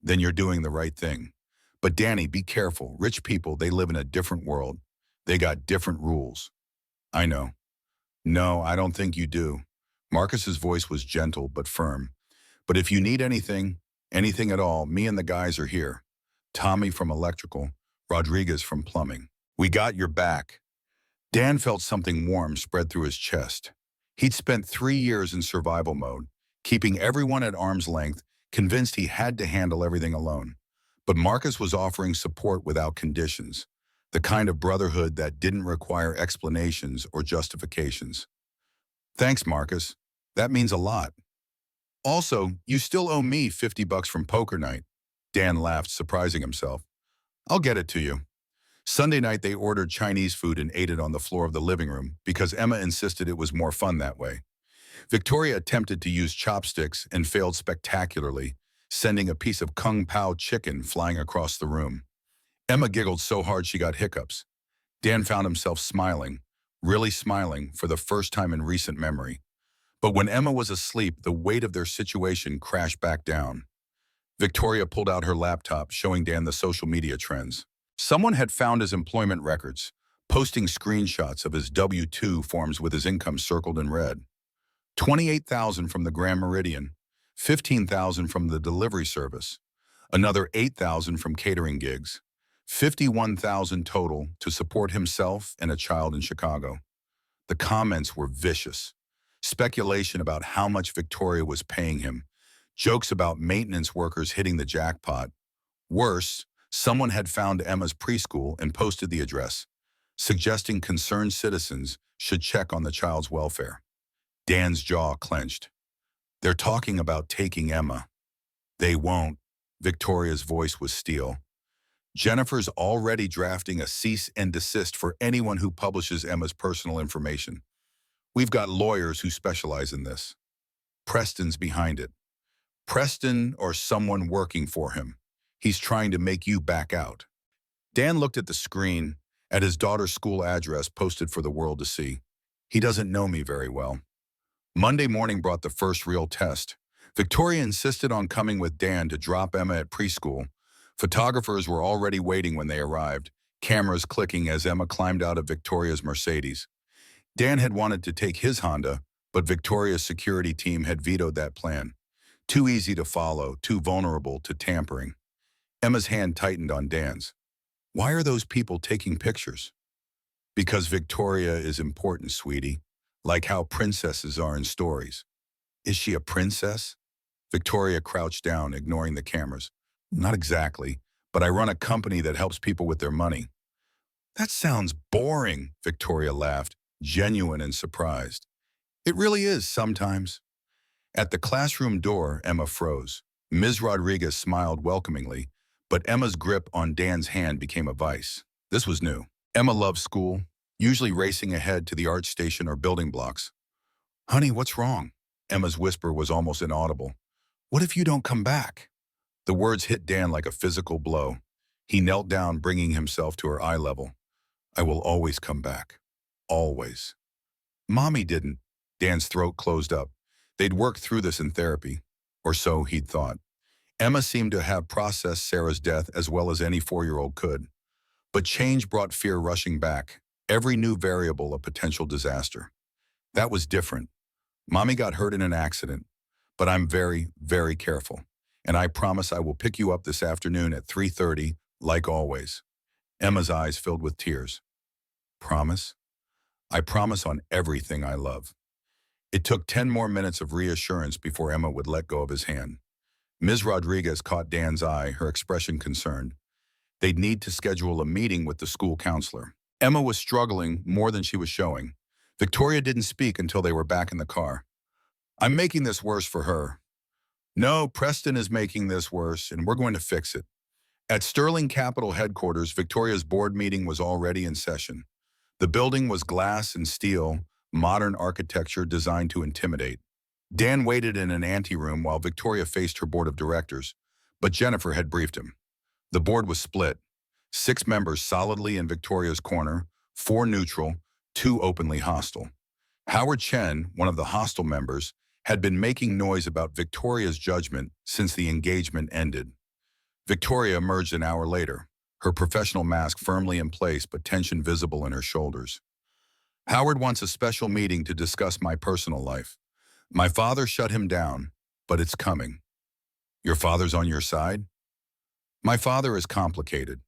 Speaker 1: "Then you're doing the right thing. But Danny, be careful. Rich people, they live in a different world. They got different rules." "I know." "No, I don't think you do." Marcus's voice was gentle but firm. "But if you need anything, anything at all, me and the guys are here. Tommy from electrical, Rodriguez from plumbing. We got your back." Dan felt something warm spread through his chest. He'd spent 3 years in survival mode, keeping everyone at arm's length, convinced he had to handle everything alone. But Marcus was offering support without conditions, the kind of brotherhood that didn't require explanations or justifications. "Thanks, Marcus. That means a lot. Also, you still owe me $50 from poker night." Dan laughed, surprising himself. "I'll get it to you." Sunday night, they ordered Chinese food and ate it on the floor of the living room because Emma insisted it was more fun that way. Victoria attempted to use chopsticks and failed spectacularly, sending a piece of Kung Pao chicken flying across the room. Emma giggled so hard she got hiccups. Dan found himself smiling, really smiling, for the first time in recent memory. But when Emma was asleep, the weight of their situation crashed back down. Victoria pulled out her laptop, showing Dan the social media trends. Someone had found his employment records, posting screenshots of his W-2 forms with his income circled in red. 28,000 from the Grand Meridian, 15,000 from the delivery service, another 8,000 from catering gigs, $51,000 total to support himself and a child in Chicago. The comments were vicious. Speculation about how much Victoria was paying him. Jokes about maintenance workers hitting the jackpot. Worse, someone had found Emma's preschool and posted the address, suggesting concerned citizens should check on the child's welfare. Dan's jaw clenched. They're talking about taking Emma. They won't. Victoria's voice was steel. Jennifer's already drafting a cease and desist for anyone who publishes Emma's personal information. We've got lawyers who specialize in this. Preston's behind it. Preston or someone working for him. He's trying to make you back out. Dan looked at the screen, at his daughter's school address posted for the world to see. He doesn't know me very well. Monday morning brought the first real test. Victoria insisted on coming with Dan to drop Emma at preschool. Photographers were already waiting when they arrived, cameras clicking as Emma climbed out of Victoria's Mercedes. Dan had wanted to take his Honda, but Victoria's security team had vetoed that plan. Too easy to follow, too vulnerable to tampering. Emma's hand tightened on Dan's. Why are those people taking pictures? Because Victoria is important, sweetie, like how princesses are in stories. Is she a princess? Victoria crouched down, ignoring the cameras. Not exactly, but I run a company that helps people with their money. That sounds boring, Victoria laughed, genuine and surprised. It really is sometimes. At the classroom door, Emma froze. Ms. Rodriguez smiled welcomingly, but Emma's grip on Dan's hand became a vice. This was new. Emma loved school, usually racing ahead to the art station or building blocks. Honey, what's wrong? Emma's whisper was almost inaudible. What if you don't come back? The words hit Dan like a physical blow. He knelt down, bringing himself to her eye level. I will always come back. Always. Mommy didn't. Dan's throat closed up. They'd worked through this in therapy, or so he'd thought. Emma seemed to have processed Sarah's death as well as any 4-year-old could. But change brought fear rushing back, every new variable a potential disaster. That was different. Mommy got hurt in an accident, but I'm very, very careful. And I promise I will pick you up this afternoon at 3:30, like always. Emma's eyes filled with tears. Promise? I promise on everything I love. It took 10 more minutes of reassurance before Emma would let go of his hand. Ms. Rodriguez caught Dan's eye, her expression concerned. They'd need to schedule a meeting with the school counselor. Emma was struggling more than she was showing. Victoria didn't speak until they were back in the car. I'm making this worse for her. No, Preston is making this worse, and we're going to fix it. At Sterling Capital headquarters, Victoria's board meeting was already in session. The building was glass and steel, modern architecture designed to intimidate. Dan waited in an anteroom while Victoria faced her board of directors, but Jennifer had briefed him. The board was split. 6 members solidly in Victoria's corner, 4 neutral, 2 openly hostile. Howard Chen, one of the hostile members, had been making noise about Victoria's judgment since the engagement ended. Victoria emerged an hour later, her professional mask firmly in place but tension visible in her shoulders. Howard wants a special meeting to discuss my personal life. My father shut him down, but it's coming. Your father's on your side? My father is complicated.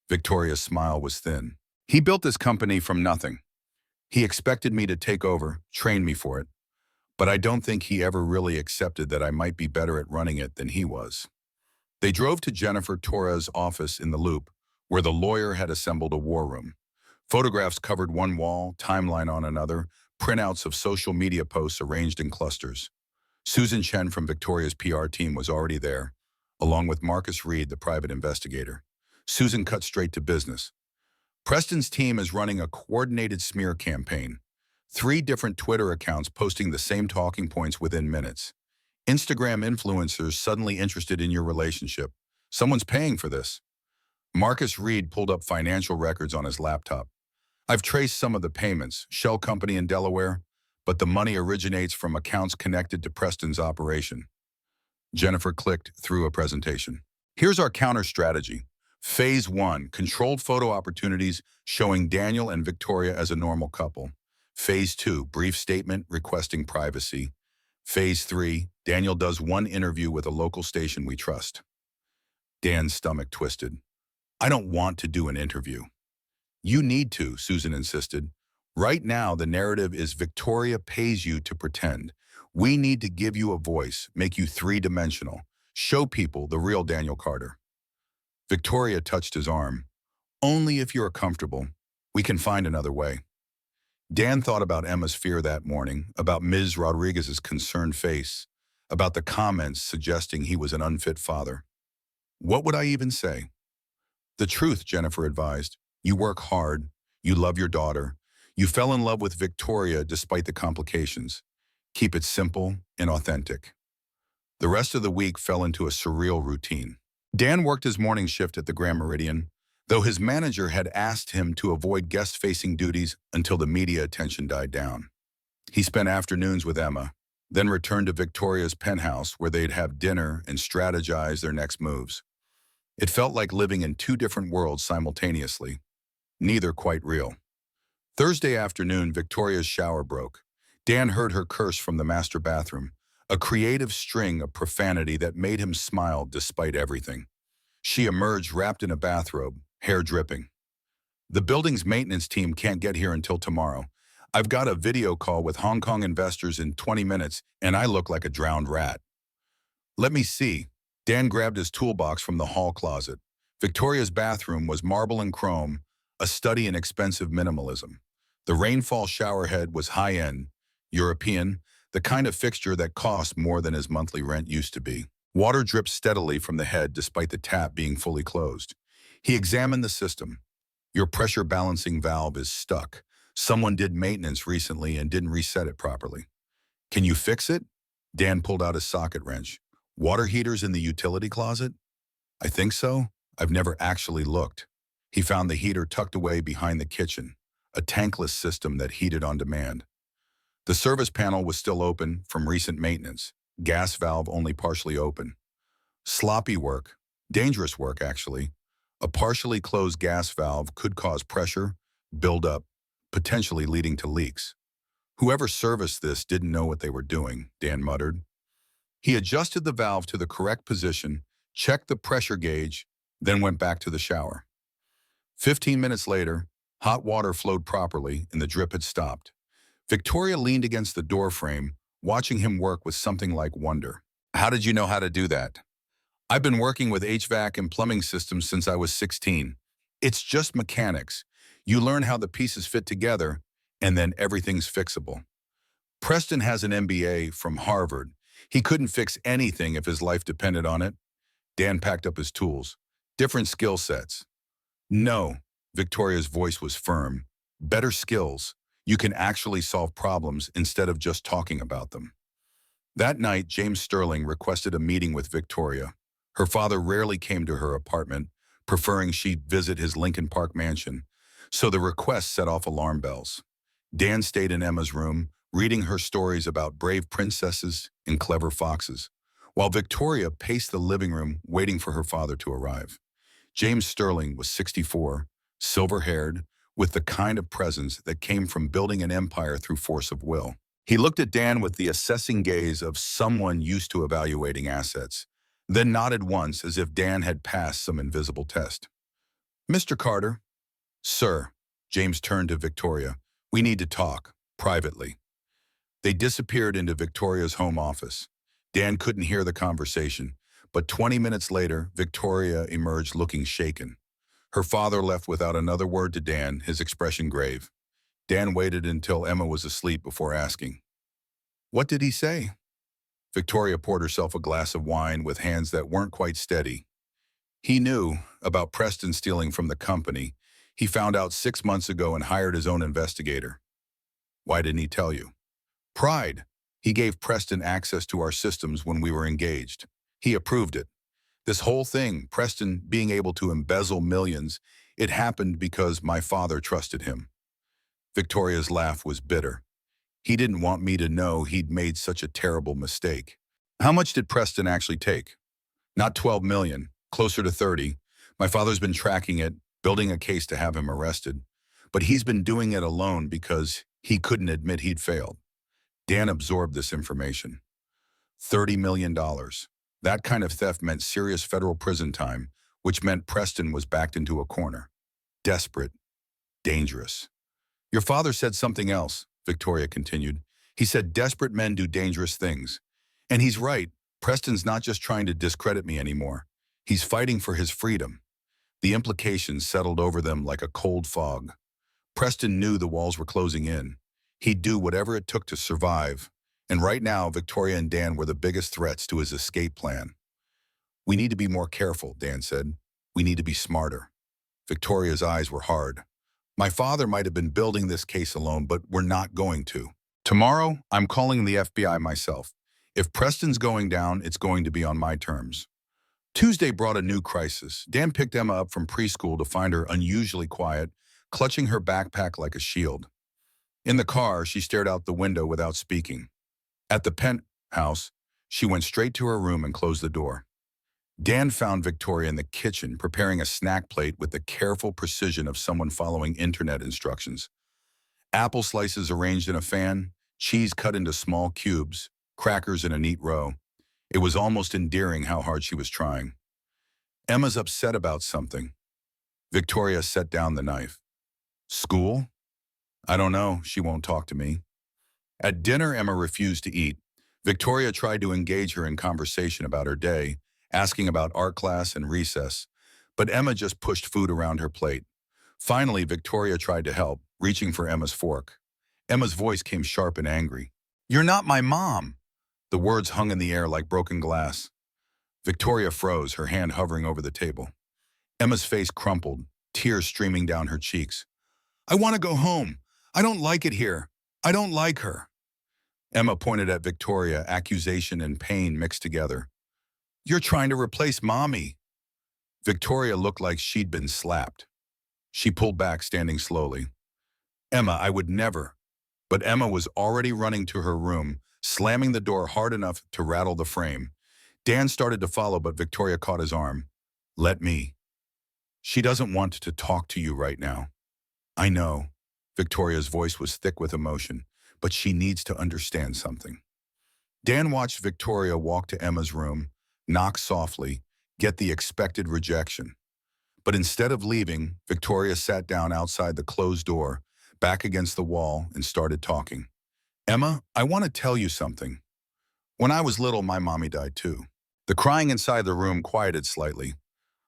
Speaker 1: Victoria's smile was thin. He built this company from nothing. He expected me to take over, train me for it. But I don't think he ever really accepted that I might be better at running it than he was. They drove to Jennifer Torres' office in the Loop, where the lawyer had assembled a war room. Photographs covered one wall, timeline on another, printouts of social media posts arranged in clusters. Susan Chen from Victoria's PR team was already there, along with Marcus Reed, the private investigator. Susan cut straight to business. Preston's team is running a coordinated smear campaign. 3 different Twitter accounts posting the same talking points within minutes. Instagram influencers suddenly interested in your relationship. Someone's paying for this. Marcus Reed pulled up financial records on his laptop. I've traced some of the payments, shell company in Delaware, but the money originates from accounts connected to Preston's operation. Jennifer clicked through a presentation. Here's our counter strategy. Phase 1, controlled photo opportunities showing Daniel and Victoria as a normal couple. Phase 2, brief statement requesting privacy. Phase 3, Daniel does one interview with a local station we trust. Dan's stomach twisted. I don't want to do an interview. You need to, Susan insisted. Right now, the narrative is Victoria pays you to pretend. We need to give you a voice, make you three-dimensional. Show people the real Daniel Carter. Victoria touched his arm. Only if you're comfortable. We can find another way. Dan thought about Emma's fear that morning, about Ms. Rodriguez's concerned face, about the comments suggesting he was an unfit father. What would I even say? The truth, Jennifer advised. You work hard. You love your daughter. You fell in love with Victoria despite the complications. Keep it simple and authentic. The rest of the week fell into a surreal routine. Dan worked his morning shift at the Grand Meridian, though his manager had asked him to avoid guest-facing duties until the media attention died down. He spent afternoons with Emma, then returned to Victoria's penthouse where they'd have dinner and strategize their next moves. It felt like living in two different worlds simultaneously, neither quite real. Thursday afternoon, Victoria's shower broke. Dan heard her curse from the master bathroom, a creative string of profanity that made him smile despite everything. She emerged wrapped in a bathrobe, hair dripping. The building's maintenance team can't get here until tomorrow. I've got a video call with Hong Kong investors in 20 minutes, and I look like a drowned rat. Let me see. Dan grabbed his toolbox from the hall closet. Victoria's bathroom was marble and chrome, a study in expensive minimalism. The rainfall shower head was high-end, European, the kind of fixture that cost more than his monthly rent used to be. Water dripped steadily from the head despite the tap being fully closed. He examined the system. Your pressure balancing valve is stuck. Someone did maintenance recently and didn't reset it properly. Can you fix it? Dan pulled out his socket wrench. Water heaters in the utility closet? I think so. I've never actually looked. He found the heater tucked away behind the kitchen, a tankless system that heated on demand. The service panel was still open from recent maintenance, gas valve only partially open. Sloppy work, dangerous work actually. A partially closed gas valve could cause pressure, build up, potentially leading to leaks. Whoever serviced this didn't know what they were doing, Dan muttered. He adjusted the valve to the correct position, checked the pressure gauge, then went back to the shower. 15 minutes later, hot water flowed properly and the drip had stopped. Victoria leaned against the door frame, watching him work with something like wonder. How did you know how to do that? I've been working with HVAC and plumbing systems since I was 16. It's just mechanics. You learn how the pieces fit together, and then everything's fixable. Preston has an MBA from Harvard. He couldn't fix anything if his life depended on it. Dan packed up his tools. Different skill sets. No, Victoria's voice was firm. Better skills. You can actually solve problems instead of just talking about them. That night, James Sterling requested a meeting with Victoria. Her father rarely came to her apartment, preferring she visit his Lincoln Park mansion, so the request set off alarm bells. Dan stayed in Emma's room, reading her stories about brave princesses and clever foxes, while Victoria paced the living room waiting for her father to arrive. James Sterling was 64, silver-haired, with the kind of presence that came from building an empire through force of will. He looked at Dan with the assessing gaze of someone used to evaluating assets, then nodded once as if Dan had passed some invisible test. Mr. Carter. Sir, James turned to Victoria. We need to talk, privately. They disappeared into Victoria's home office. Dan couldn't hear the conversation, but 20 minutes later, Victoria emerged looking shaken. Her father left without another word to Dan, his expression grave. Dan waited until Emma was asleep before asking, "What did he say?" Victoria poured herself a glass of wine with hands that weren't quite steady. He knew about Preston stealing from the company. He found out 6 months ago and hired his own investigator. Why didn't he tell you? Pride. He gave Preston access to our systems when we were engaged. He approved it. This whole thing, Preston being able to embezzle millions, it happened because my father trusted him. Victoria's laugh was bitter. He didn't want me to know he'd made such a terrible mistake. How much did Preston actually take? Not 12 million, closer to 30. My father's been tracking it, building a case to have him arrested. But he's been doing it alone because he couldn't admit he'd failed. Dan absorbed this information. $30 million. That kind of theft meant serious federal prison time, which meant Preston was backed into a corner. Desperate, dangerous. Your father said something else, Victoria continued. He said desperate men do dangerous things. And he's right. Preston's not just trying to discredit me anymore. He's fighting for his freedom. The implications settled over them like a cold fog. Preston knew the walls were closing in. He'd do whatever it took to survive. And right now, Victoria and Dan were the biggest threats to his escape plan. We need to be more careful, Dan said. We need to be smarter. Victoria's eyes were hard. My father might have been building this case alone, but we're not going to. Tomorrow, I'm calling the FBI myself. If Preston's going down, it's going to be on my terms. Tuesday brought a new crisis. Dan picked Emma up from preschool to find her unusually quiet, clutching her backpack like a shield. In the car, she stared out the window without speaking. At the penthouse, she went straight to her room and closed the door. Dan found Victoria in the kitchen, preparing a snack plate with the careful precision of someone following internet instructions. Apple slices arranged in a fan, cheese cut into small cubes, crackers in a neat row. It was almost endearing how hard she was trying. Emma's upset about something. Victoria set down the knife. School? I don't know. She won't talk to me. At dinner, Emma refused to eat. Victoria tried to engage her in conversation about her day, asking about art class and recess, but Emma just pushed food around her plate. Finally, Victoria tried to help, reaching for Emma's fork. Emma's voice came sharp and angry. You're not my mom. The words hung in the air like broken glass. Victoria froze, her hand hovering over the table. Emma's face crumpled, tears streaming down her cheeks. I want to go home. I don't like it here. I don't like her. Emma pointed at Victoria, accusation and pain mixed together. You're trying to replace Mommy. Victoria looked like she'd been slapped. She pulled back, standing slowly. Emma, I would never. But Emma was already running to her room, slamming the door hard enough to rattle the frame. Dan started to follow, but Victoria caught his arm. Let me. She doesn't want to talk to you right now. I know. Victoria's voice was thick with emotion, but she needs to understand something. Dan watched Victoria walk to Emma's room, knock softly, get the expected rejection. But instead of leaving, Victoria sat down outside the closed door, back against the wall, and started talking. Emma, I want to tell you something. When I was little, my mommy died too. The crying inside the room quieted slightly.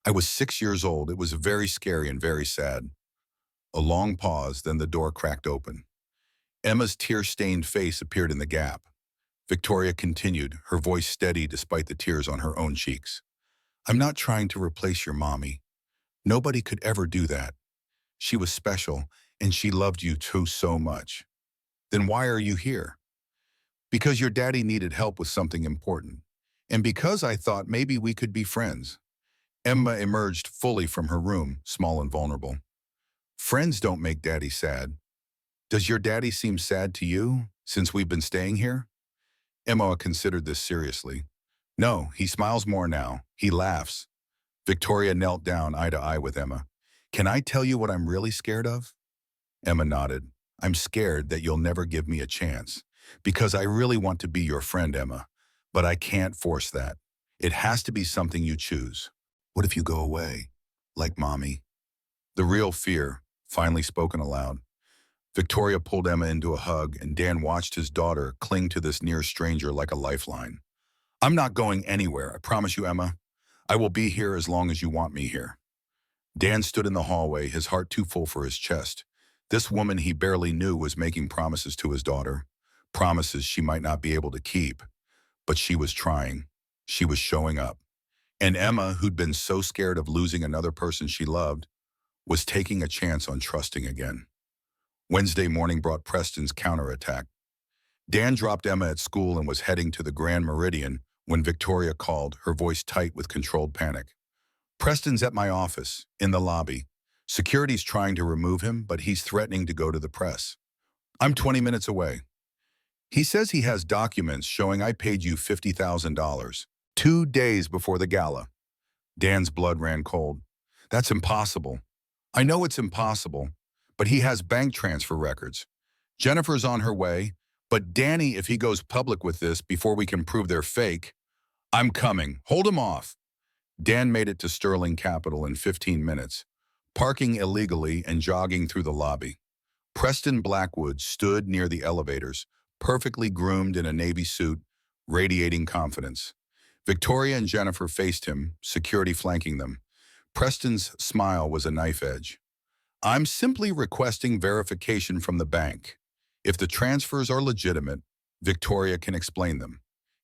Speaker 1: I was 6 years old. It was very scary and very sad. A long pause, then the door cracked open. Emma's tear-stained face appeared in the gap. Victoria continued, her voice steady despite the tears on her own cheeks. I'm not trying to replace your mommy. Nobody could ever do that. She was special, and she loved you too so much. Then why are you here? Because your daddy needed help with something important. And because I thought maybe we could be friends. Emma emerged fully from her room, small and vulnerable. Friends don't make daddy sad. Does your daddy seem sad to you, since we've been staying here? Emma considered this seriously. No, he smiles more now. He laughs. Victoria knelt down eye to eye with Emma. Can I tell you what I'm really scared of? Emma nodded. I'm scared that you'll never give me a chance. Because I really want to be your friend, Emma. But I can't force that. It has to be something you choose. What if you go away? Like Mommy? The real fear, finally spoken aloud. Victoria pulled Emma into a hug, and Dan watched his daughter cling to this near stranger like a lifeline. I'm not going anywhere, I promise you, Emma. I will be here as long as you want me here. Dan stood in the hallway, his heart too full for his chest. This woman he barely knew was making promises to his daughter. Promises she might not be able to keep. But she was trying. She was showing up. And Emma, who'd been so scared of losing another person she loved, was taking a chance on trusting again. Wednesday morning brought Preston's counterattack. Dan dropped Emma at school and was heading to the Grand Meridian when Victoria called, her voice tight with controlled panic. Preston's at my office, in the lobby. Security's trying to remove him, but he's threatening to go to the press. I'm 20 minutes away. He says he has documents showing I paid you $50,000, 2 days before the gala. Dan's blood ran cold. That's impossible. I know it's impossible, but he has bank transfer records. Jennifer's on her way, but Danny, if he goes public with this before we can prove they're fake, I'm coming. Hold him off. Dan made it to Sterling Capital in 15 minutes, parking illegally and jogging through the lobby. Preston Blackwood stood near the elevators, perfectly groomed in a navy suit, radiating confidence. Victoria and Jennifer faced him, security flanking them. Preston's smile was a knife edge. I'm simply requesting verification from the bank. If the transfers are legitimate, Victoria can explain them.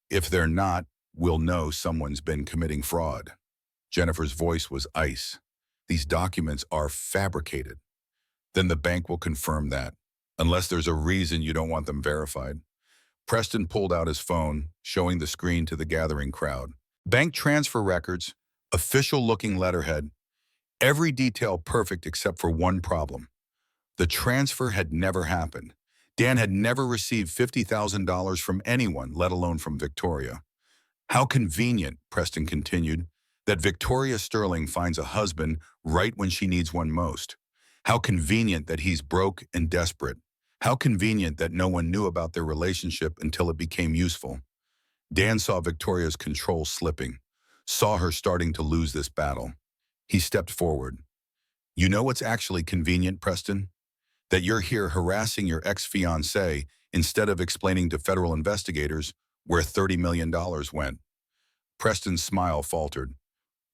Speaker 1: If they're not, we'll know someone's been committing fraud. Jennifer's voice was ice. These documents are fabricated. Then the bank will confirm that, unless there's a reason you don't want them verified. Preston pulled out his phone, showing the screen to the gathering crowd. Bank transfer records, official-looking letterhead, every detail perfect except for one problem. The transfer had never happened. Dan had never received $50,000 from anyone, let alone from Victoria. How convenient, Preston continued, that Victoria Sterling finds a husband right when she needs one most. How convenient that he's broke and desperate. How convenient that no one knew about their relationship until it became useful. Dan saw Victoria's control slipping, saw her starting to lose this battle. He stepped forward. You know what's actually convenient, Preston? That you're here harassing your ex-fiancé instead of explaining to federal investigators where $30 million went. Preston's smile faltered.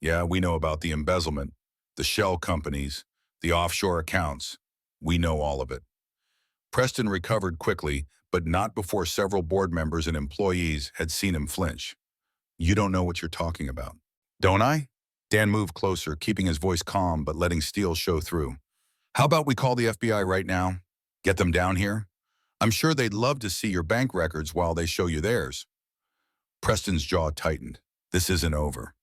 Speaker 1: Yeah, we know about the embezzlement, the shell companies, the offshore accounts. We know all of it. Preston recovered quickly, but not before several board members and employees had seen him flinch. You don't know what you're talking about. Don't I? Dan moved closer, keeping his voice calm but letting steel show through. How about we call the FBI right now? Get them down here? I'm sure they'd love to see your bank records while they show you theirs. Preston's jaw tightened. This isn't over.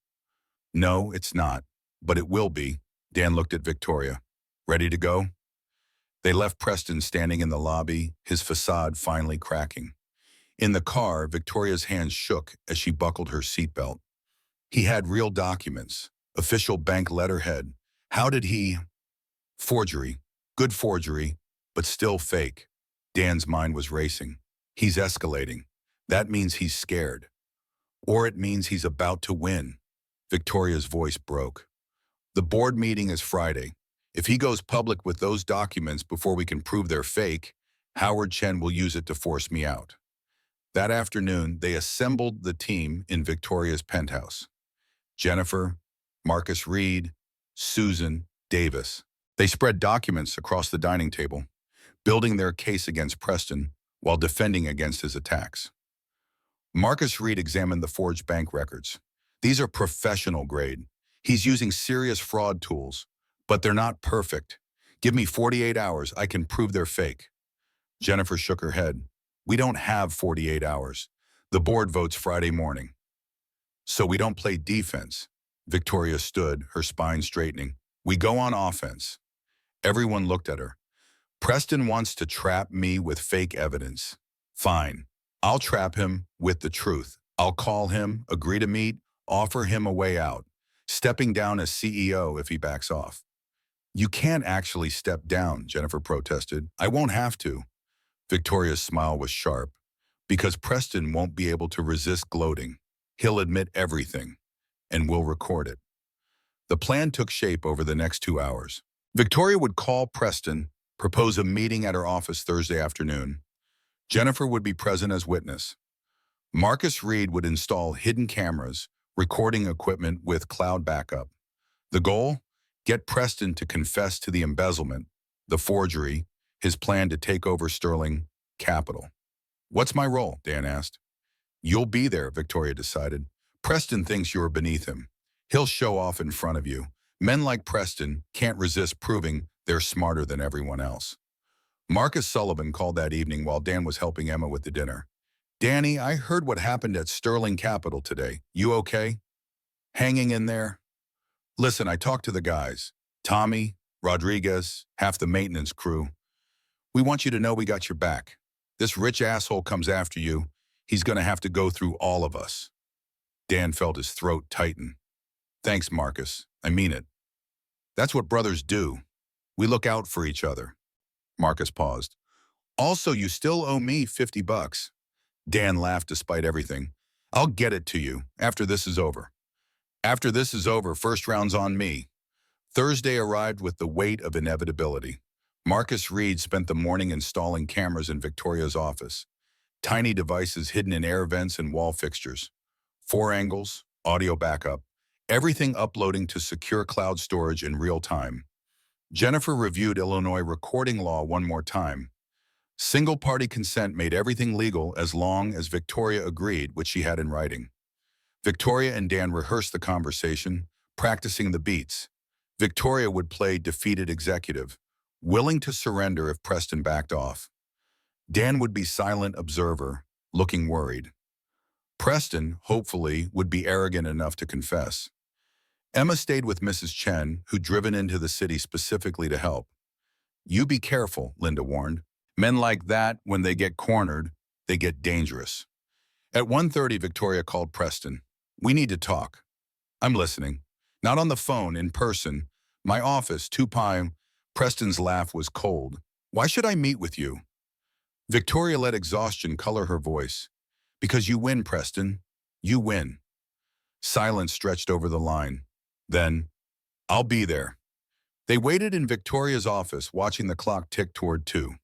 Speaker 1: No, it's not, but it will be. Dan looked at Victoria. Ready to go? They left Preston standing in the lobby, his facade finally cracking. In the car, Victoria's hands shook as she buckled her seatbelt. He had real documents, official bank letterhead. How did he? Forgery. Good forgery, but still fake. Dan's mind was racing. He's escalating. That means he's scared. Or it means he's about to win. Victoria's voice broke. The board meeting is Friday. If he goes public with those documents before we can prove they're fake, Howard Chen will use it to force me out. That afternoon, they assembled the team in Victoria's penthouse. Jennifer, Marcus Reed, Susan, Davis. They spread documents across the dining table, building their case against Preston while defending against his attacks. Marcus Reed examined the forged bank records. These are professional grade. He's using serious fraud tools, but they're not perfect. Give me 48 hours, I can prove they're fake. Jennifer shook her head. We don't have 48 hours. The board votes Friday morning. So we don't play defense. Victoria stood, her spine straightening. We go on offense. Everyone looked at her. Preston wants to trap me with fake evidence. Fine. I'll trap him with the truth. I'll call him, agree to meet, offer him a way out, stepping down as CEO if he backs off. You can't actually step down, Jennifer protested. I won't have to. Victoria's smile was sharp, because Preston won't be able to resist gloating. He'll admit everything, and we'll record it. The plan took shape over the next 2 hours. Victoria would call Preston, propose a meeting at her office Thursday afternoon. Jennifer would be present as witness. Marcus Reed would install hidden cameras, recording equipment with cloud backup. The goal? Get Preston to confess to the embezzlement, the forgery, his plan to take over Sterling Capital. What's my role? Dan asked. You'll be there, Victoria decided. Preston thinks you're beneath him. He'll show off in front of you. Men like Preston can't resist proving they're smarter than everyone else. Marcus Sullivan called that evening while Dan was helping Emma with the dinner. Danny, I heard what happened at Sterling Capital today. You okay? Hanging in there? Listen, I talked to the guys. Tommy, Rodriguez, half the maintenance crew. We want you to know we got your back. This rich asshole comes after you. He's going to have to go through all of us. Dan felt his throat tighten. Thanks, Marcus. I mean it. That's what brothers do. We look out for each other. Marcus paused. Also, you still owe me $50. Dan laughed despite everything. I'll get it to you after this is over. After this is over, first round's on me. Thursday arrived with the weight of inevitability. Marcus Reed spent the morning installing cameras in Victoria's office. Tiny devices hidden in air vents and wall fixtures. 4 angles, audio backup, everything uploading to secure cloud storage in real time. Jennifer reviewed Illinois recording law one more time. Single-party consent made everything legal as long as Victoria agreed, which she had in writing. Victoria and Dan rehearsed the conversation, practicing the beats. Victoria would play defeated executive, willing to surrender if Preston backed off. Dan would be silent observer, looking worried. Preston, hopefully, would be arrogant enough to confess. Emma stayed with Mrs. Chen, who'd driven into the city specifically to help. "You be careful," Linda warned. "Men like that, when they get cornered, they get dangerous." At 1:30, Victoria called Preston. "We need to talk." "I'm listening." "Not on the phone, in person. My office, 2 Pi." Preston's laugh was cold. "Why should I meet with you?" Victoria let exhaustion color her voice. "Because you win, Preston. You win." Silence stretched over the line. Then, "I'll be there." They waited in Victoria's office, watching the clock tick toward 2.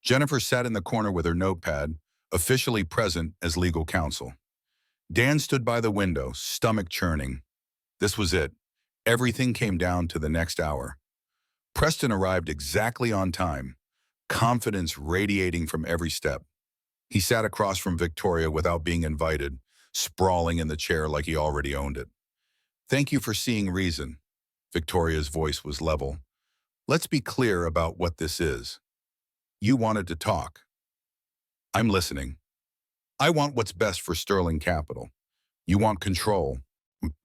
Speaker 1: Jennifer sat in the corner with her notepad, officially present as legal counsel. Dan stood by the window, stomach churning. This was it. Everything came down to the next hour. Preston arrived exactly on time, confidence radiating from every step. He sat across from Victoria without being invited, sprawling in the chair like he already owned it. "Thank you for seeing reason." Victoria's voice was level. "Let's be clear about what this is. You wanted to talk. I'm listening. I want what's best for Sterling Capital. You want control."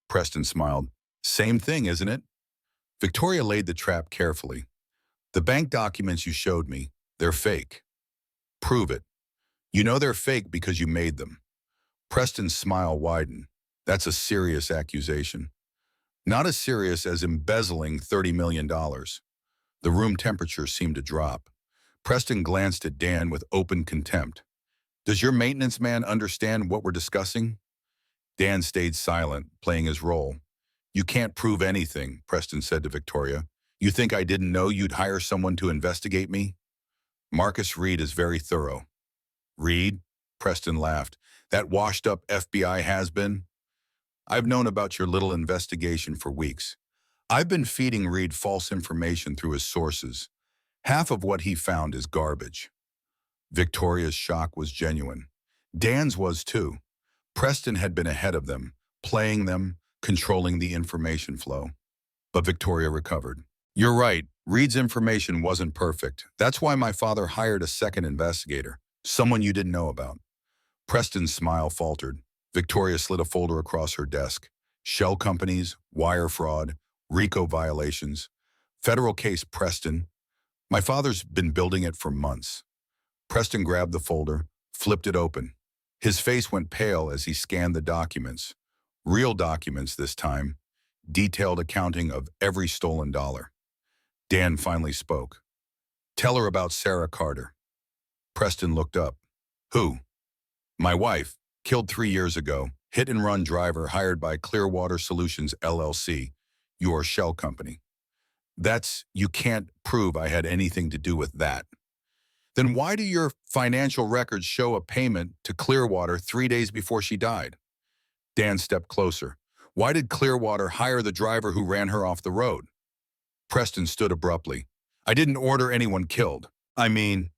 Speaker 1: Preston smiled. "Same thing, isn't it?" Victoria laid the trap carefully. "The bank documents you showed me, they're fake. Prove it. You know they're fake because you made them." Preston's smile widened. "That's a serious accusation." "Not as serious as embezzling $30 million. The room temperature seemed to drop. Preston glanced at Dan with open contempt. "Does your maintenance man understand what we're discussing?" Dan stayed silent, playing his role. "You can't prove anything," Preston said to Victoria. "You think I didn't know you'd hire someone to investigate me?" "Marcus Reed is very thorough." "Reed?" Preston laughed. "That washed-up FBI has-been?" "I've known about your little investigation for weeks. I've been feeding Reed false information through his sources. Half of what he found is garbage." Victoria's shock was genuine. Dan's was too. Preston had been ahead of them, playing them, controlling the information flow. But Victoria recovered. "You're right. Reed's information wasn't perfect. That's why my father hired a second investigator, someone you didn't know about." Preston's smile faltered. Victoria slid a folder across her desk. "Shell companies, wire fraud, RICO violations. Federal case, Preston. My father's been building it for months." Preston grabbed the folder, flipped it open. His face went pale as he scanned the documents. Real documents this time. Detailed accounting of every stolen dollar. Dan finally spoke. "Tell her about Sarah Carter." Preston looked up. "Who?" "My wife, killed 3 years ago. Hit-and-run driver hired by Clearwater Solutions, LLC, your shell company." You can't prove I had anything to do with that." "Then why do your financial records show a payment to Clearwater 3 days before she died?" Dan stepped closer. "Why did Clearwater hire the driver who ran her off the road?" Preston stood abruptly. "I didn't order anyone killed. I mean—"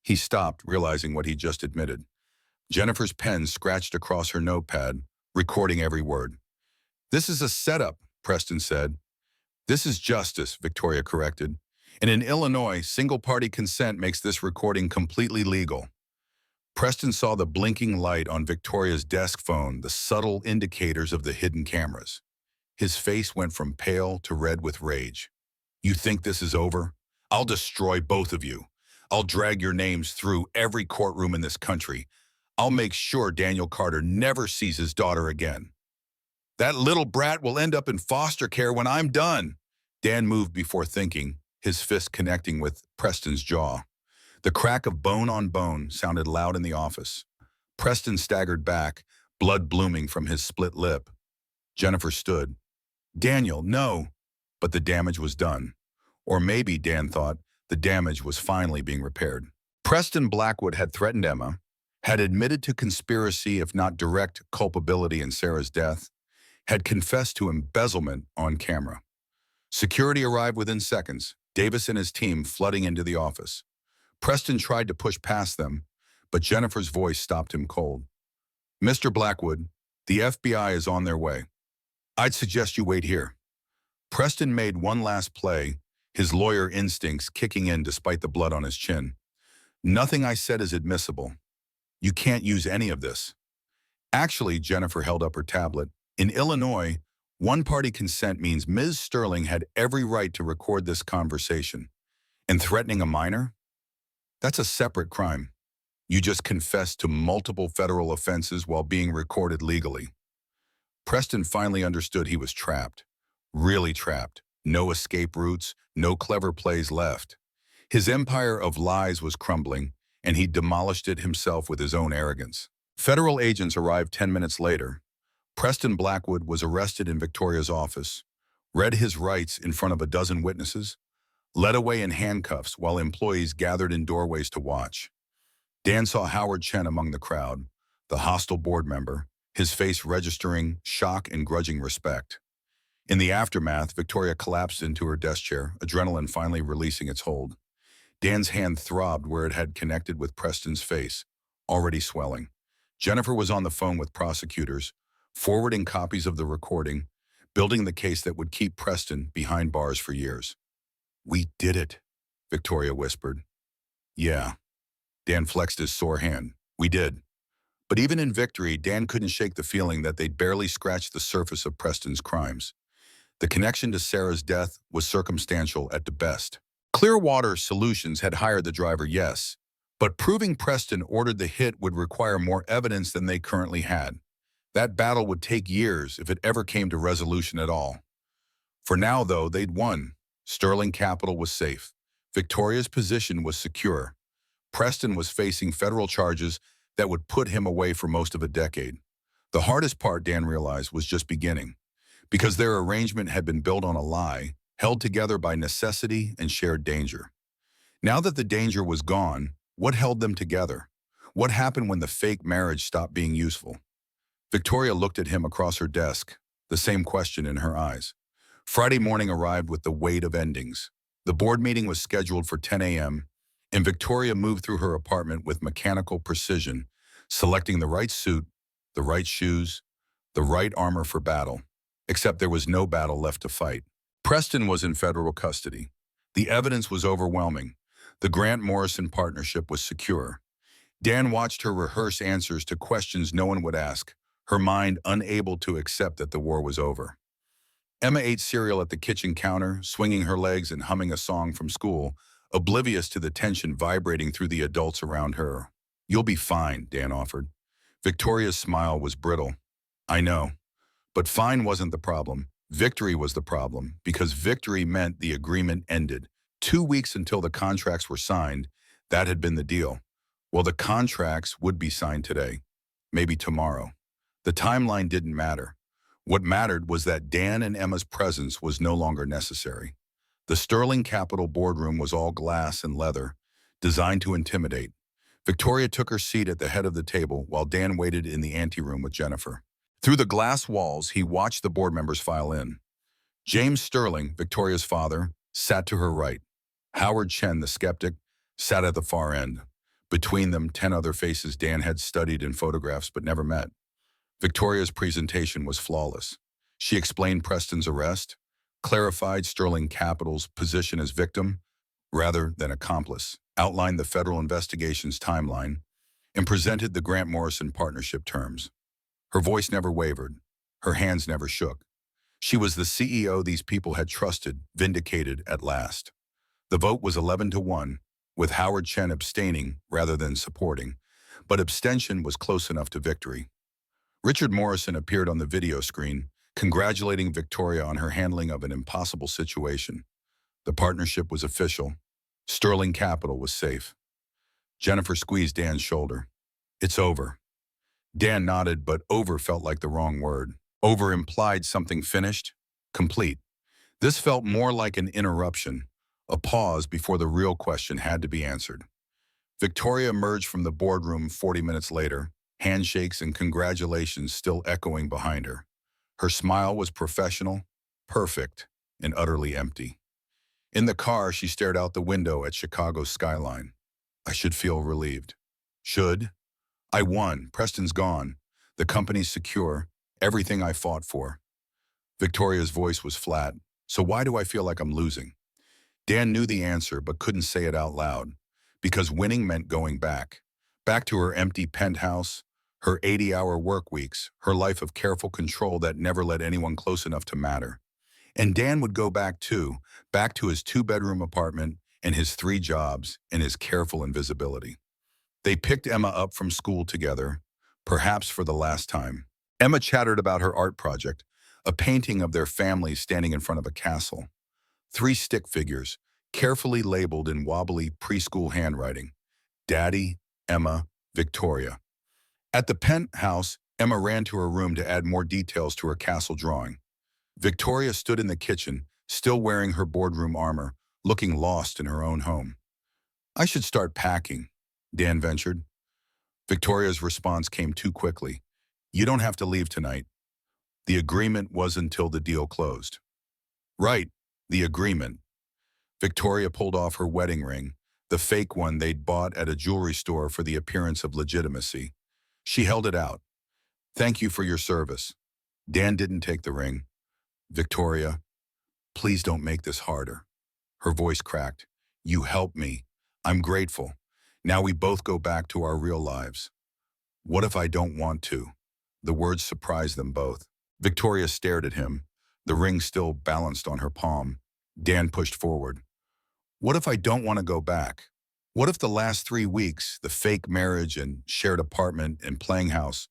Speaker 1: He stopped, realizing what he just admitted. Jennifer's pen scratched across her notepad, recording every word. "This is a setup," Preston said. "This is justice," Victoria corrected. "And in Illinois, single-party consent makes this recording completely legal." Preston saw the blinking light on Victoria's desk phone, the subtle indicators of the hidden cameras. His face went from pale to red with rage. "You think this is over? I'll destroy both of you. I'll drag your names through every courtroom in this country. I'll make sure Daniel Carter never sees his daughter again. That little brat will end up in foster care when I'm done." Dan moved before thinking, his fist connecting with Preston's jaw. The crack of bone on bone sounded loud in the office. Preston staggered back, blood blooming from his split lip. Jennifer stood. Daniel, no! But the damage was done. Or maybe, Dan thought, the damage was finally being repaired. Preston Blackwood had threatened Emma, had admitted to conspiracy if not direct culpability in Sarah's death, had confessed to embezzlement on camera. Security arrived within seconds, Davis and his team flooding into the office. Preston tried to push past them, but Jennifer's voice stopped him cold. Mr. Blackwood, the FBI is on their way. I'd suggest you wait here. Preston made one last play, his lawyer instincts kicking in despite the blood on his chin. Nothing I said is admissible. You can't use any of this. Actually, Jennifer held up her tablet. In Illinois, one-party consent means Ms. Sterling had every right to record this conversation. And threatening a minor? That's a separate crime. You just confessed to multiple federal offenses while being recorded legally. Preston finally understood he was trapped. Really trapped. No escape routes, no clever plays left. His empire of lies was crumbling, and he demolished it himself with his own arrogance. Federal agents arrived 10 minutes later. Preston Blackwood was arrested in Victoria's office, read his rights in front of a dozen witnesses, led away in handcuffs while employees gathered in doorways to watch. Dan saw Howard Chen among the crowd, the hostile board member, his face registering shock and grudging respect. In the aftermath, Victoria collapsed into her desk chair, adrenaline finally releasing its hold. Dan's hand throbbed where it had connected with Preston's face, already swelling. Jennifer was on the phone with prosecutors, forwarding copies of the recording, building the case that would keep Preston behind bars for years. We did it, Victoria whispered. Yeah. Dan flexed his sore hand. We did. But even in victory, Dan couldn't shake the feeling that they'd barely scratched the surface of Preston's crimes. The connection to Sarah's death was circumstantial at the best. Clearwater Solutions had hired the driver, yes, but proving Preston ordered the hit would require more evidence than they currently had. That battle would take years if it ever came to resolution at all. For now, though, they'd won. Sterling Capital was safe. Victoria's position was secure. Preston was facing federal charges that would put him away for most of a decade. The hardest part, Dan realized, was just beginning, because their arrangement had been built on a lie, held together by necessity and shared danger. Now that the danger was gone, what held them together? What happened when the fake marriage stopped being useful? Victoria looked at him across her desk, the same question in her eyes. Friday morning arrived with the weight of endings. The board meeting was scheduled for 10 a.m., and Victoria moved through her apartment with mechanical precision, selecting the right suit, the right shoes, the right armor for battle. Except there was no battle left to fight. Preston was in federal custody. The evidence was overwhelming. The Grant Morrison partnership was secure. Dan watched her rehearse answers to questions no one would ask, her mind unable to accept that the war was over. Emma ate cereal at the kitchen counter, swinging her legs and humming a song from school, oblivious to the tension vibrating through the adults around her. You'll be fine, Dan offered. Victoria's smile was brittle. I know. But fine wasn't the problem. Victory was the problem, because victory meant the agreement ended. 2 weeks until the contracts were signed, that had been the deal. Well, the contracts would be signed today, maybe tomorrow. The timeline didn't matter. What mattered was that Dan and Emma's presence was no longer necessary. The Sterling Capital boardroom was all glass and leather, designed to intimidate. Victoria took her seat at the head of the table while Dan waited in the anteroom with Jennifer. Through the glass walls, he watched the board members file in. James Sterling, Victoria's father, sat to her right. Howard Chen, the skeptic, sat at the far end. Between them, 10 other faces Dan had studied in photographs but never met. Victoria's presentation was flawless. She explained Preston's arrest, clarified Sterling Capital's position as victim rather than accomplice, outlined the federal investigation's timeline, and presented the Grant Morrison partnership terms. Her voice never wavered. Her hands never shook. She was the CEO these people had trusted, vindicated at last. The vote was 11-1, with Howard Chen abstaining rather than supporting, but abstention was close enough to victory. Richard Morrison appeared on the video screen, congratulating Victoria on her handling of an impossible situation. The partnership was official. Sterling Capital was safe. Jennifer squeezed Dan's shoulder. It's over. Dan nodded, but over felt like the wrong word. over-implied something finished, complete. This felt more like an interruption, a pause before the real question had to be answered. Victoria emerged from the boardroom 40 minutes later, handshakes and congratulations still echoing behind her. Her smile was professional, perfect, and utterly empty. In the car, she stared out the window at Chicago's skyline. I should feel relieved. Should? I won. Preston's gone. The company's secure. Everything I fought for. Victoria's voice was flat. So why do I feel like I'm losing? Dan knew the answer but couldn't say it out loud. Because winning meant going back. Back to her empty penthouse, her 80-hour work weeks, her life of careful control that never let anyone close enough to matter. And Dan would go back too, back to his 2-bedroom apartment and his 3 jobs and his careful invisibility. They picked Emma up from school together, perhaps for the last time. Emma chattered about her art project, a painting of their family standing in front of a castle. 3 stick figures, carefully labeled in wobbly preschool handwriting. Daddy, Emma, Victoria. At the penthouse, Emma ran to her room to add more details to her castle drawing. Victoria stood in the kitchen, still wearing her boardroom armor, looking lost in her own home. I should start packing, Dan ventured. Victoria's response came too quickly. You don't have to leave tonight. The agreement was until the deal closed. Right, the agreement. Victoria pulled off her wedding ring, the fake one they'd bought at a jewelry store for the appearance of legitimacy. She held it out. Thank you for your service. Dan didn't take the ring. Victoria, please don't make this harder. Her voice cracked. You helped me. I'm grateful. Now we both go back to our real lives. What if I don't want to? The words surprised them both. Victoria stared at him, the ring still balanced on her palm. Dan pushed forward. What if I don't want to go back? What if the last 3 weeks, the fake marriage and shared apartment and playing house,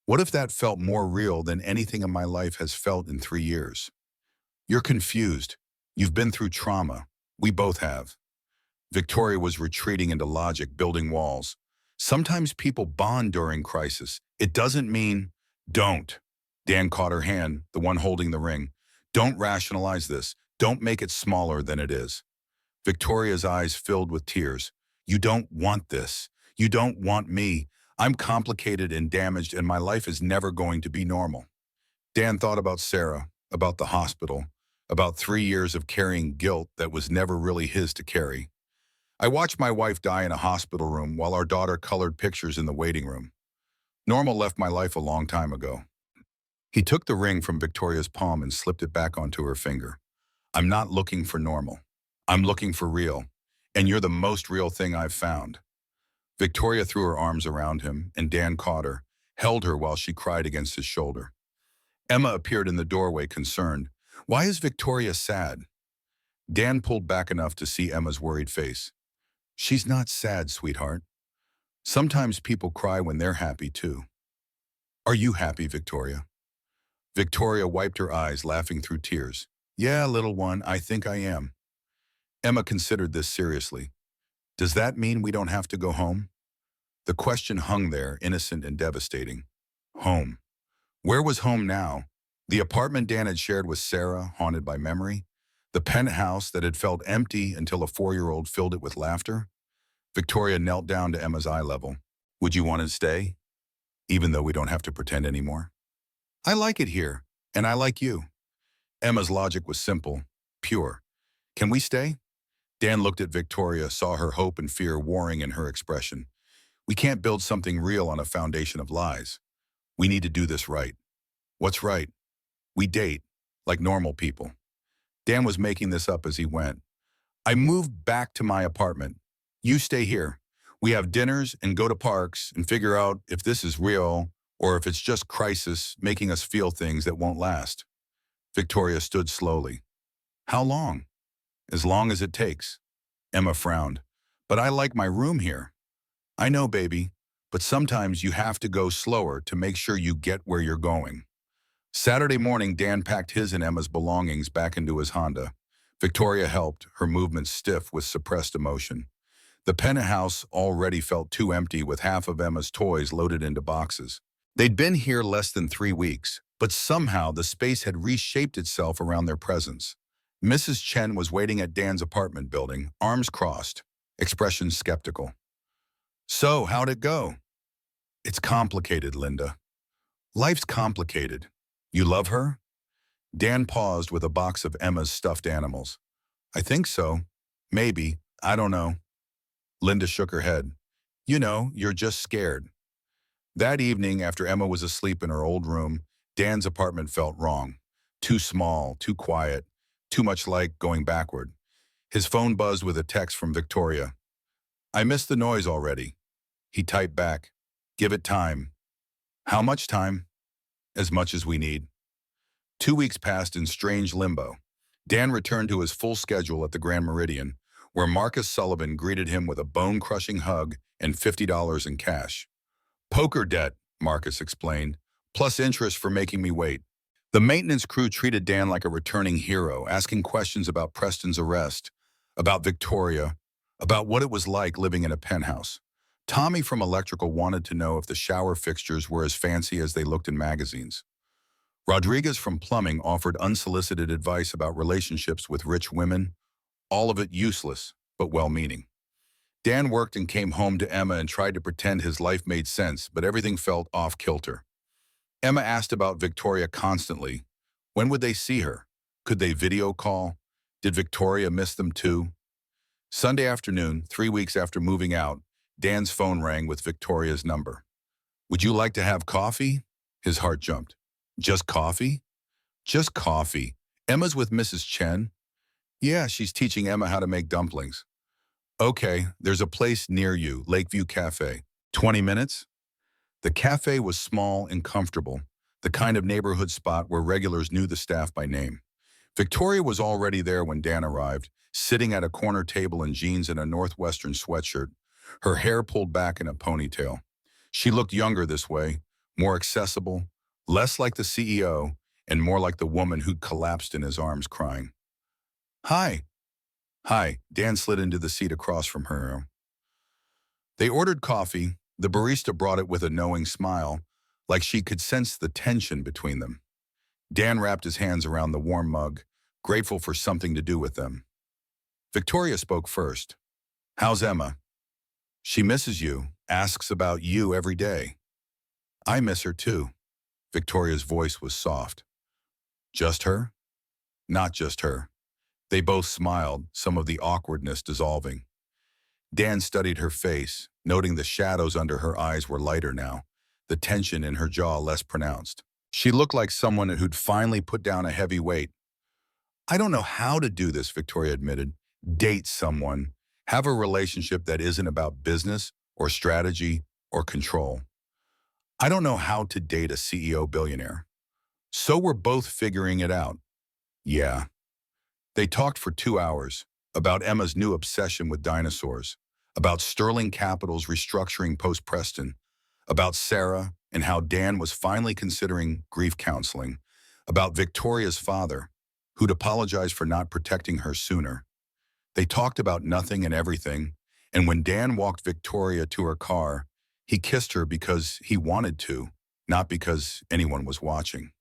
Speaker 1: what if that felt more real than anything in my life has felt in 3 years? You're confused. You've been through trauma. We both have. Victoria was retreating into logic, building walls. Sometimes people bond during crisis. It doesn't mean, don't. Dan caught her hand, the one holding the ring. Don't rationalize this. Don't make it smaller than it is. Victoria's eyes filled with tears. You don't want this. You don't want me. I'm complicated and damaged, and my life is never going to be normal. Dan thought about Sarah, about the hospital, about 3 years of carrying guilt that was never really his to carry. I watched my wife die in a hospital room while our daughter colored pictures in the waiting room. Normal left my life a long time ago. He took the ring from Victoria's palm and slipped it back onto her finger. I'm not looking for normal. I'm looking for real. And you're the most real thing I've found. Victoria threw her arms around him, and Dan caught her, held her while she cried against his shoulder. Emma appeared in the doorway, concerned. Why is Victoria sad? Dan pulled back enough to see Emma's worried face. She's not sad, sweetheart. Sometimes people cry when they're happy, too. Are you happy, Victoria? Victoria wiped her eyes, laughing through tears. Yeah, little one, I think I am. Emma considered this seriously. Does that mean we don't have to go home? The question hung there, innocent and devastating. Home. Where was home now? The apartment Dan had shared with Sarah, haunted by memory? The penthouse that had felt empty until a 4-year-old filled it with laughter? Victoria knelt down to Emma's eye level. Would you want to stay? Even though we don't have to pretend anymore? I like it here, and I like you. Emma's logic was simple, pure. Can we stay? Dan looked at Victoria, saw her hope and fear warring in her expression. We can't build something real on a foundation of lies. We need to do this right. What's right? We date, like normal people. Dan was making this up as he went. I moved back to my apartment. You stay here. We have dinners and go to parks and figure out if this is real or if it's just crisis making us feel things that won't last. Victoria stood slowly. How long? As long as it takes. Emma frowned. But I like my room here. I know, baby, but sometimes you have to go slower to make sure you get where you're going. Saturday morning, Dan packed his and Emma's belongings back into his Honda. Victoria helped, her movements stiff with suppressed emotion. The penthouse already felt too empty with half of Emma's toys loaded into boxes. They'd been here less than 3 weeks, but somehow the space had reshaped itself around their presence. Mrs. Chen was waiting at Dan's apartment building, arms crossed, expression skeptical. "So, how'd it go?" "It's complicated, Linda. Life's complicated. You love her?" Dan paused with a box of Emma's stuffed animals. "I think so. Maybe. I don't know." Linda shook her head. "You know, you're just scared." That evening, after Emma was asleep in her old room, Dan's apartment felt wrong. Too small, too quiet, too much like going backward. His phone buzzed with a text from Victoria. "I missed the noise already." He typed back, "Give it time." "How much time?" "As much as we need." 2 weeks passed in strange limbo. Dan returned to his full schedule at the Grand Meridian, where Marcus Sullivan greeted him with a bone-crushing hug and $50 in cash. "Poker debt," Marcus explained, "plus interest for making me wait." The maintenance crew treated Dan like a returning hero, asking questions about Preston's arrest, about Victoria, about what it was like living in a penthouse. Tommy from electrical wanted to know if the shower fixtures were as fancy as they looked in magazines. Rodriguez from plumbing offered unsolicited advice about relationships with rich women, all of it useless, but well-meaning. Dan worked and came home to Emma and tried to pretend his life made sense, but everything felt off-kilter. Emma asked about Victoria constantly. When would they see her? Could they video call? Did Victoria miss them too? Sunday afternoon, 3 weeks after moving out, Dan's phone rang with Victoria's number. "Would you like to have coffee?" His heart jumped. "Just coffee?" "Just coffee. Emma's with Mrs. Chen." "Yeah, she's teaching Emma how to make dumplings." "Okay, there's a place near you, Lakeview Cafe. 20 minutes?" The cafe was small and comfortable, the kind of neighborhood spot where regulars knew the staff by name. Victoria was already there when Dan arrived, sitting at a corner table in jeans and a Northwestern sweatshirt, her hair pulled back in a ponytail. She looked younger this way, more accessible, less like the CEO, and more like the woman who'd collapsed in his arms crying. "Hi." "Hi." Dan slid into the seat across from her. They ordered coffee. The barista brought it with a knowing smile, like she could sense the tension between them. Dan wrapped his hands around the warm mug, grateful for something to do with them. Victoria spoke first. "How's Emma?" "She misses you, asks about you every day." "I miss her too." Victoria's voice was soft. "Just her?" "Not just her." They both smiled, some of the awkwardness dissolving. Dan studied her face, noting the shadows under her eyes were lighter now, the tension in her jaw less pronounced. She looked like someone who'd finally put down a heavy weight. "I don't know how to do this," Victoria admitted. "Date someone. Have a relationship that isn't about business or strategy or control. I don't know how to date a CEO billionaire." "So we're both figuring it out." "Yeah." They talked for 2 hours about Emma's new obsession with dinosaurs, about Sterling Capital's restructuring post-Preston, about Sarah and how Dan was finally considering grief counseling, about Victoria's father, who'd apologized for not protecting her sooner. They talked about nothing and everything, and when Dan walked Victoria to her car, he kissed her because he wanted to, not because anyone was watching.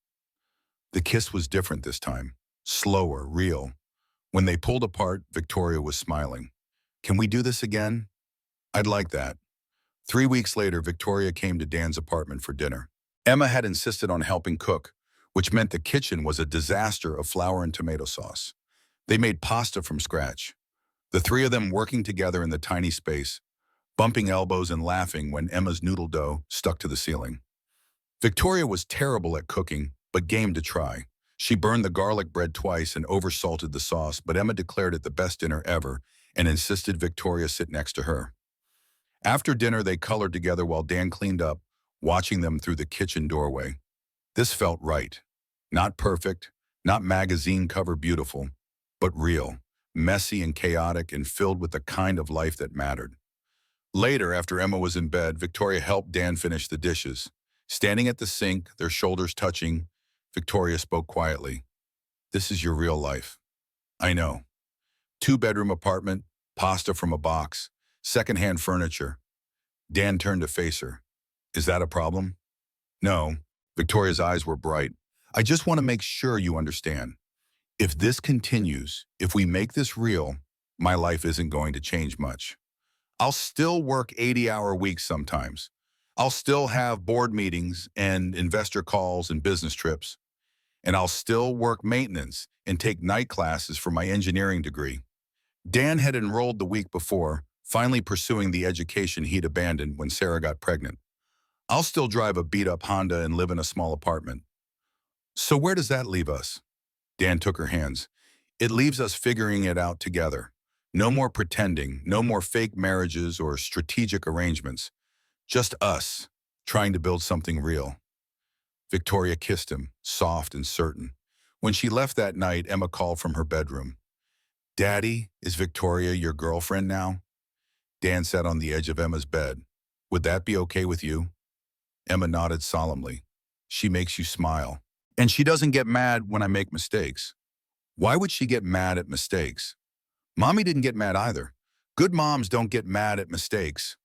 Speaker 1: The kiss was different this time, slower, real. When they pulled apart, Victoria was smiling. "Can we do this again?" "I'd like that." 3 weeks later, Victoria came to Dan's apartment for dinner. Emma had insisted on helping cook, which meant the kitchen was a disaster of flour and tomato sauce. They made pasta from scratch. The three of them working together in the tiny space, bumping elbows and laughing when Emma's noodle dough stuck to the ceiling. Victoria was terrible at cooking, but game to try. She burned the garlic bread twice and oversalted the sauce, but Emma declared it the best dinner ever and insisted Victoria sit next to her. After dinner, they colored together while Dan cleaned up, watching them through the kitchen doorway. This felt right. Not perfect, not magazine cover beautiful, but real, messy and chaotic and filled with the kind of life that mattered. Later, after Emma was in bed, Victoria helped Dan finish the dishes. Standing at the sink, their shoulders touching, Victoria spoke quietly. "This is your real life." "I know. 2-bedroom apartment, pasta from a box, secondhand furniture." Dan turned to face her. "Is that a problem?" "No." Victoria's eyes were bright. I just want to make sure you understand. If this continues, if we make this real, my life isn't going to change much. I'll still work 80-hour weeks sometimes. I'll still have board meetings and investor calls and business trips. And I'll still work maintenance and take night classes for my engineering degree. Dan had enrolled the week before, finally pursuing the education he'd abandoned when Sarah got pregnant. I'll still drive a beat-up Honda and live in a small apartment. So where does that leave us? Dan took her hands. It leaves us figuring it out together. No more pretending, no more fake marriages or strategic arrangements. Just us, trying to build something real. Victoria kissed him, soft and certain. When she left that night, Emma called from her bedroom. Daddy, is Victoria your girlfriend now? Dan sat on the edge of Emma's bed. Would that be okay with you? Emma nodded solemnly. She makes you smile. And she doesn't get mad when I make mistakes. Why would she get mad at mistakes? Mommy didn't get mad either. Good moms don't get mad at mistakes.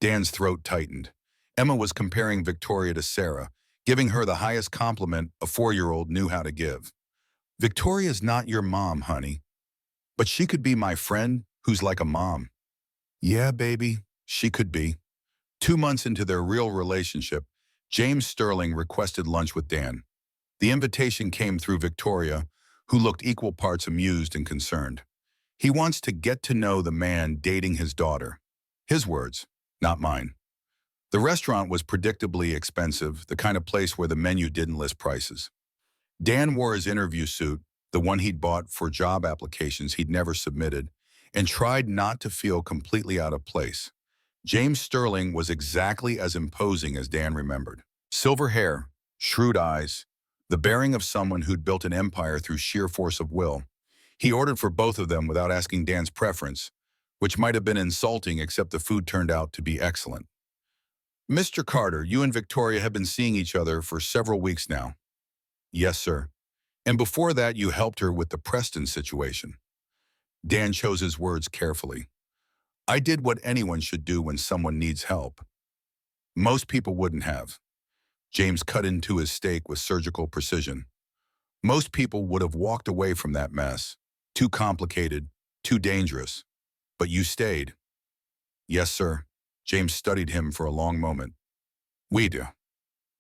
Speaker 1: Dan's throat tightened. Emma was comparing Victoria to Sarah, giving her the highest compliment a 4-year-old knew how to give. Victoria's not your mom, honey. But she could be my friend who's like a mom. Yeah, baby, she could be. 2 months into their real relationship, James Sterling requested lunch with Dan. The invitation came through Victoria, who looked equal parts amused and concerned. He wants to get to know the man dating his daughter. His words, not mine. The restaurant was predictably expensive, the kind of place where the menu didn't list prices. Dan wore his interview suit, the one he'd bought for job applications he'd never submitted, and tried not to feel completely out of place. James Sterling was exactly as imposing as Dan remembered. Silver hair, shrewd eyes, the bearing of someone who'd built an empire through sheer force of will. He ordered for both of them without asking Dan's preference, which might have been insulting except the food turned out to be excellent. Mr. Carter, you and Victoria have been seeing each other for several weeks now. Yes, sir. And before that, you helped her with the Preston situation. Dan chose his words carefully. I did what anyone should do when someone needs help. Most people wouldn't have. James cut into his steak with surgical precision. Most people would have walked away from that mess. Too complicated, too dangerous. But you stayed. Yes, sir. James studied him for a long moment. We do.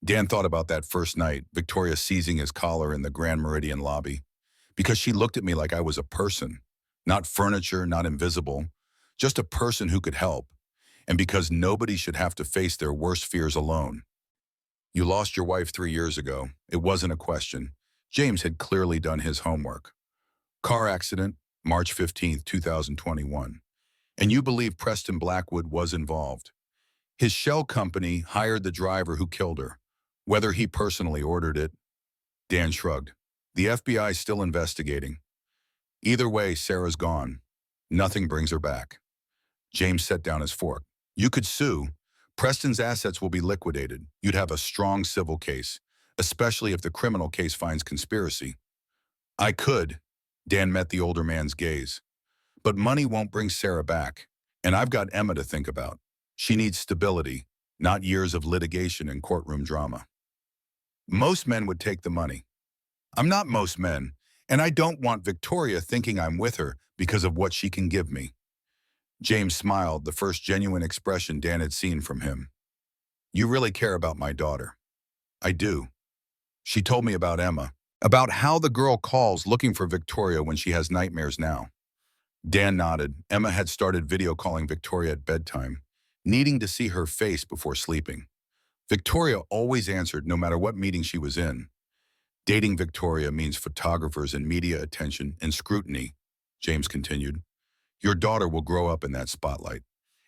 Speaker 1: Dan thought about that first night, Victoria seizing his collar in the Grand Meridian lobby. Because she looked at me like I was a person. Not furniture, not invisible. Just a person who could help. And because nobody should have to face their worst fears alone. You lost your wife 3 years ago. It wasn't a question. James had clearly done his homework. Car accident, March 15, 2021. And you believe Preston Blackwood was involved. His shell company hired the driver who killed her. Whether he personally ordered it, Dan shrugged. The FBI's still investigating. Either way, Sarah's gone. Nothing brings her back. James set down his fork. You could sue. Preston's assets will be liquidated. You'd have a strong civil case, especially if the criminal case finds conspiracy. I could. Dan met the older man's gaze. But money won't bring Sarah back. And I've got Emma to think about. She needs stability, not years of litigation and courtroom drama. Most men would take the money. I'm not most men, and I don't want Victoria thinking I'm with her because of what she can give me. James smiled, the first genuine expression Dan had seen from him. You really care about my daughter. I do. She told me about Emma, about how the girl calls looking for Victoria when she has nightmares now. Dan nodded. Emma had started video calling Victoria at bedtime, needing to see her face before sleeping. Victoria always answered no matter what meeting she was in. Dating Victoria means photographers and media attention and scrutiny, James continued. Your daughter will grow up in that spotlight.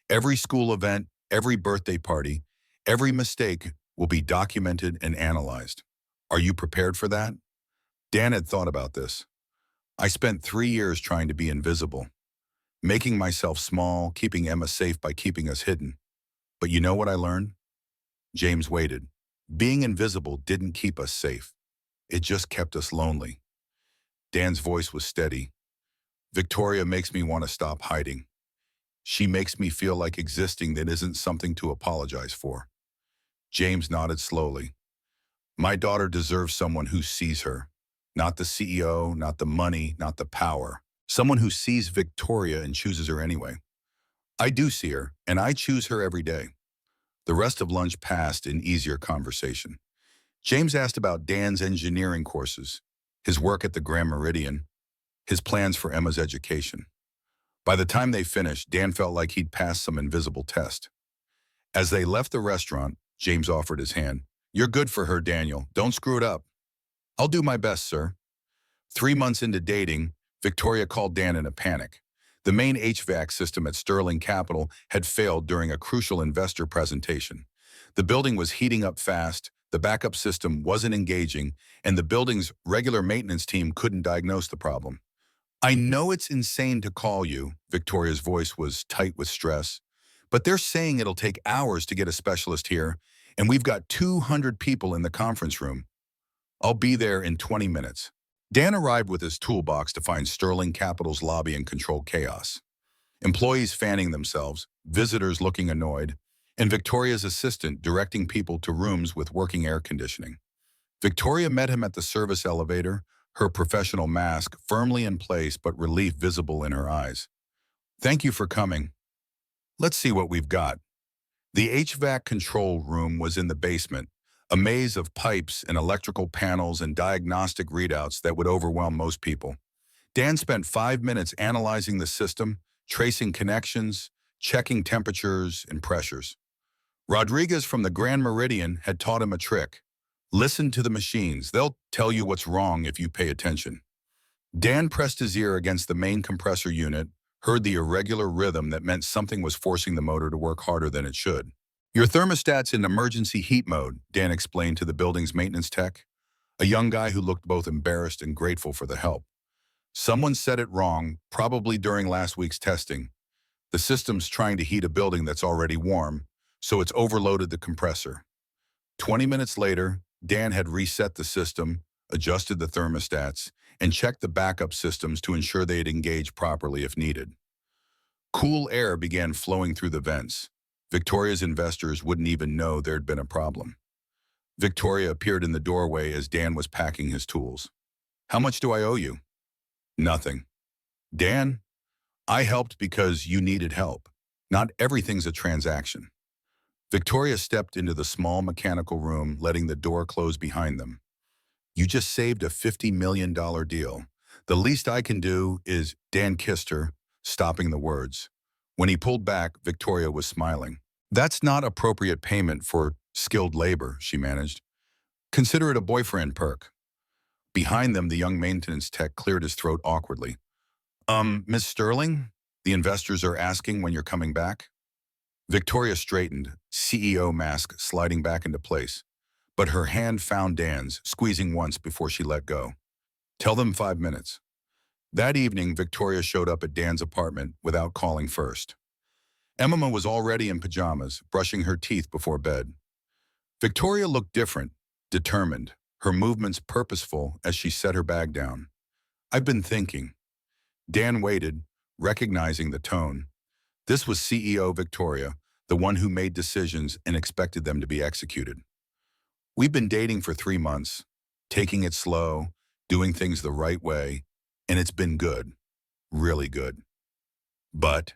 Speaker 1: Every school event, every birthday party, every mistake will be documented and analyzed. Are you prepared for that? Dan had thought about this. I spent 3 years trying to be invisible, making myself small, keeping Emma safe by keeping us hidden. But you know what I learned? James waited. Being invisible didn't keep us safe. It just kept us lonely. Dan's voice was steady. Victoria makes me want to stop hiding. She makes me feel like existing that isn't something to apologize for. James nodded slowly. My daughter deserves someone who sees her. Not the CEO, not the money, not the power. Someone who sees Victoria and chooses her anyway. I do see her, and I choose her every day. The rest of lunch passed in easier conversation. James asked about Dan's engineering courses, his work at the Grand Meridian, his plans for Emma's education. By the time they finished, Dan felt like he'd passed some invisible test. As they left the restaurant, James offered his hand. "You're good for her, Daniel. Don't screw it up." "I'll do my best, sir." 3 months into dating, Victoria called Dan in a panic. The main HVAC system at Sterling Capital had failed during a crucial investor presentation. The building was heating up fast, the backup system wasn't engaging, and the building's regular maintenance team couldn't diagnose the problem. "I know it's insane to call you," Victoria's voice was tight with stress, "but they're saying it'll take hours to get a specialist here, and we've got 200 people in the conference room. I'll be there in 20 minutes. Dan arrived with his toolbox to find Sterling Capital's lobby in controlled chaos. Employees fanning themselves, visitors looking annoyed, and Victoria's assistant directing people to rooms with working air conditioning. Victoria met him at the service elevator, her professional mask firmly in place but relief visible in her eyes. "Thank you for coming. Let's see what we've got." The HVAC control room was in the basement, a maze of pipes and electrical panels and diagnostic readouts that would overwhelm most people. Dan spent 5 minutes analyzing the system, tracing connections, checking temperatures and pressures. Rodriguez from the Grand Meridian had taught him a trick. Listen to the machines. They'll tell you what's wrong if you pay attention. Dan pressed his ear against the main compressor unit, heard the irregular rhythm that meant something was forcing the motor to work harder than it should. "Your thermostat's in emergency heat mode," Dan explained to the building's maintenance tech, a young guy who looked both embarrassed and grateful for the help. "Someone said it wrong, probably during last week's testing. The system's trying to heat a building that's already warm, so it's overloaded the compressor." 20 minutes later, Dan had reset the system, adjusted the thermostats, and checked the backup systems to ensure they'd engage properly if needed. Cool air began flowing through the vents. Victoria's investors wouldn't even know there'd been a problem. Victoria appeared in the doorway as Dan was packing his tools. "How much do I owe you?" "Nothing." "Dan, I helped because you needed help. Not everything's a transaction." Victoria stepped into the small mechanical room, letting the door close behind them. "You just saved a $50 million deal. The least I can do is—" Dan kissed her, stopping the words. When he pulled back, Victoria was smiling. "That's not appropriate payment for skilled labor," she managed. "Consider it a boyfriend perk." Behind them, the young maintenance tech cleared his throat awkwardly. Miss Sterling? The investors are asking when you're coming back?" Victoria straightened, CEO mask sliding back into place, but her hand found Dan's, squeezing once before she let go. "Tell them 5 minutes." That evening, Victoria showed up at Dan's apartment without calling first. Emma was already in pajamas, brushing her teeth before bed. Victoria looked different, determined, her movements purposeful as she set her bag down. "I've been thinking." Dan waited, recognizing the tone. This was CEO Victoria, the one who made decisions and expected them to be executed. "We've been dating for 3 months, taking it slow, doing things the right way, and it's been good, really good. But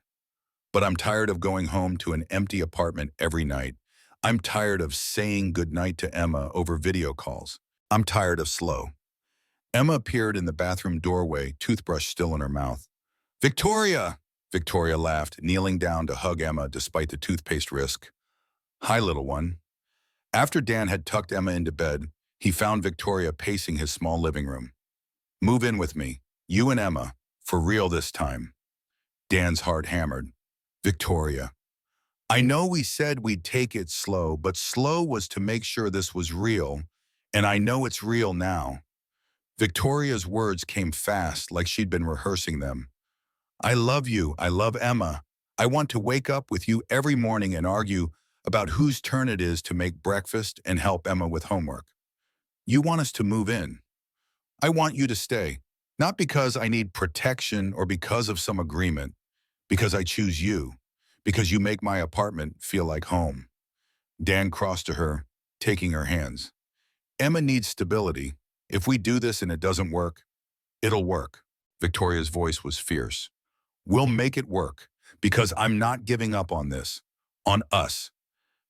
Speaker 1: I'm tired of going home to an empty apartment every night. I'm tired of saying goodnight to Emma over video calls. I'm tired of slow." Emma appeared in the bathroom doorway, toothbrush still in her mouth. "Victoria!" Victoria laughed, kneeling down to hug Emma despite the toothpaste risk. "Hi, little one." After Dan had tucked Emma into bed, he found Victoria pacing his small living room. "Move in with me, you and Emma, for real this time." Dan's heart hammered. "Victoria, I know we said we'd take it slow, but slow was to make sure this was real, and I know it's real now." Victoria's words came fast, like she'd been rehearsing them. "I love you. I love Emma. I want to wake up with you every morning and argue about whose turn it is to make breakfast and help Emma with homework. You want us to move in. I want you to stay, not because I need protection or because of some agreement, because I choose you, because you make my apartment feel like home." Dan crossed to her, taking her hands. Emma needs stability. If we do this and it doesn't work, it'll work. Victoria's voice was fierce. We'll make it work, because I'm not giving up on this. On us.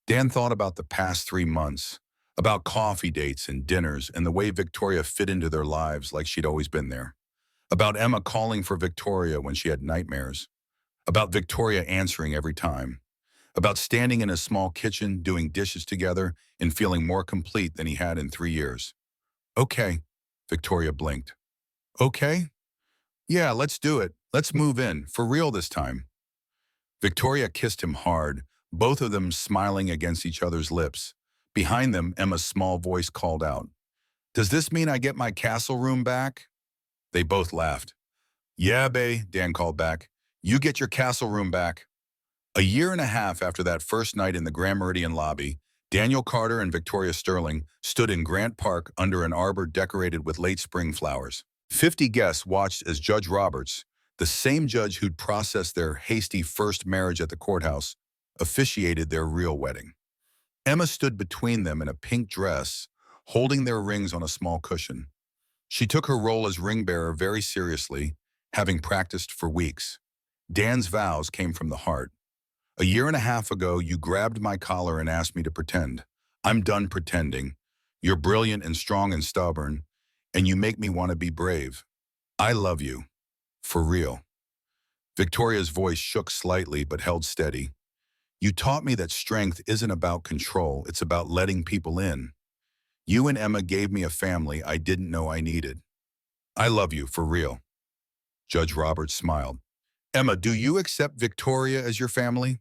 Speaker 1: Dan thought about the past 3 months, about coffee dates and dinners and the way Victoria fit into their lives like she'd always been there. About Emma calling for Victoria when she had nightmares. About Victoria answering every time. About standing in a small kitchen, doing dishes together, and feeling more complete than he had in 3 years. Okay, Victoria blinked. Okay? Yeah, let's do it. Let's move in, for real this time. Victoria kissed him hard, both of them smiling against each other's lips. Behind them, Emma's small voice called out, "Does this mean I get my castle room back?" They both laughed. "Yeah, bae," Dan called back. "You get your castle room back." A year and a half after that first night in the Grand Meridian lobby, Daniel Carter and Victoria Sterling stood in Grant Park under an arbor decorated with late spring flowers. 50 guests watched as Judge Roberts, the same judge who'd processed their hasty first marriage at the courthouse, officiated their real wedding. Emma stood between them in a pink dress, holding their rings on a small cushion. She took her role as ring bearer very seriously, having practiced for weeks. Dan's vows came from the heart. "A year and a half ago, you grabbed my collar and asked me to pretend. I'm done pretending. You're brilliant and strong and stubborn, and you make me want to be brave. I love you. For real." Victoria's voice shook slightly but held steady. "You taught me that strength isn't about control, it's about letting people in. You and Emma gave me a family I didn't know I needed. I love you, for real." Judge Roberts smiled. "Emma, do you accept Victoria as your family?"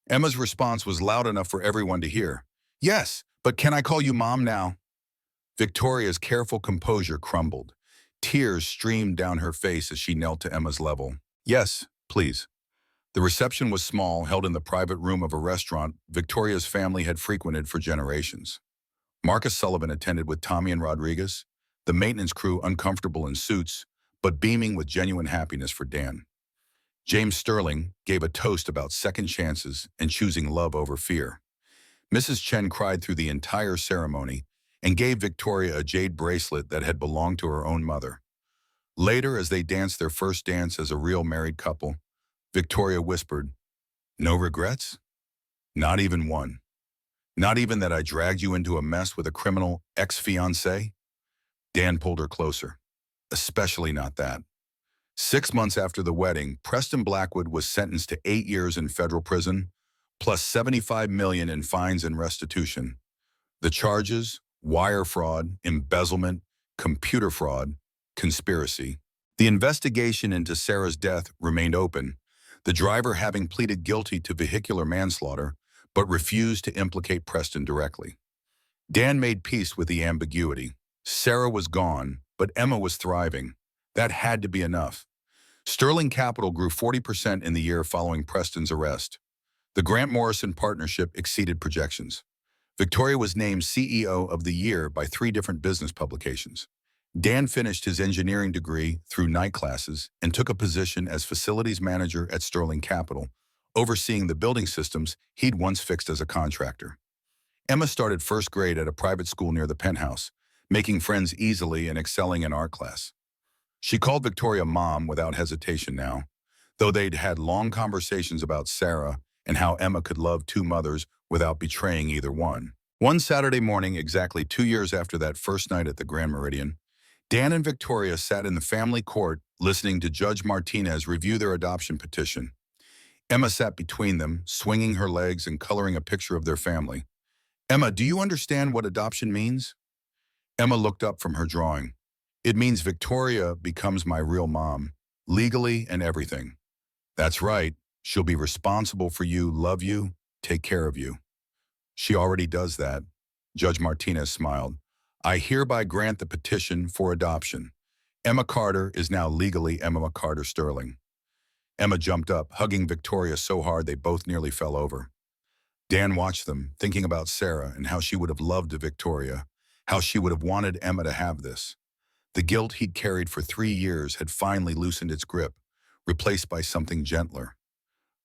Speaker 1: Emma's response was loud enough for everyone to hear. "Yes, but can I call you Mom now?" Victoria's careful composure crumbled. Tears streamed down her face as she knelt to Emma's level. "Yes, please." The reception was small, held in the private room of a restaurant Victoria's family had frequented for generations. Marcus Sullivan attended with Tommy and Rodriguez, the maintenance crew uncomfortable in suits, but beaming with genuine happiness for Dan. James Sterling gave a toast about second chances and choosing love over fear. Mrs. Chen cried through the entire ceremony and gave Victoria a jade bracelet that had belonged to her own mother. Later, as they danced their first dance as a real married couple, Victoria whispered, "No regrets? Not even one. Not even that I dragged you into a mess with a criminal ex-fiancé?" Dan pulled her closer. "Especially not that." 6 months after the wedding, Preston Blackwood was sentenced to 8 years in federal prison, plus $75 million in fines and restitution. The charges: wire fraud, embezzlement, computer fraud, conspiracy. The investigation into Sarah's death remained open, the driver having pleaded guilty to vehicular manslaughter, but refused to implicate Preston directly. Dan made peace with the ambiguity. Sarah was gone, but Emma was thriving. That had to be enough. Sterling Capital grew 40% in the year following Preston's arrest. The Grant Morrison partnership exceeded projections. Victoria was named CEO of the Year by 3 different business publications. Dan finished his engineering degree through night classes and took a position as facilities manager at Sterling Capital, overseeing the building systems he'd once fixed as a contractor. Emma started first grade at a private school near the penthouse, making friends easily and excelling in art class. She called Victoria Mom without hesitation now, though they'd had long conversations about Sarah and how Emma could love 2 mothers without betraying either one. One Saturday morning, exactly 2 years after that first night at the Grand Meridian, Dan and Victoria sat in the family court listening to Judge Martinez review their adoption petition. Emma sat between them, swinging her legs and coloring a picture of their family. "Emma, do you understand what adoption means?" Emma looked up from her drawing. "It means Victoria becomes my real mom, legally and everything." "That's right. She'll be responsible for you, love you, take care of you." "She already does that." Judge Martinez smiled. "I hereby grant the petition for adoption. Emma Carter is now legally Emma Carter Sterling." Emma jumped up, hugging Victoria so hard they both nearly fell over. Dan watched them, thinking about Sarah and how she would have loved Victoria, how she would have wanted Emma to have this. The guilt he'd carried for 3 years had finally loosened its grip, replaced by something gentler.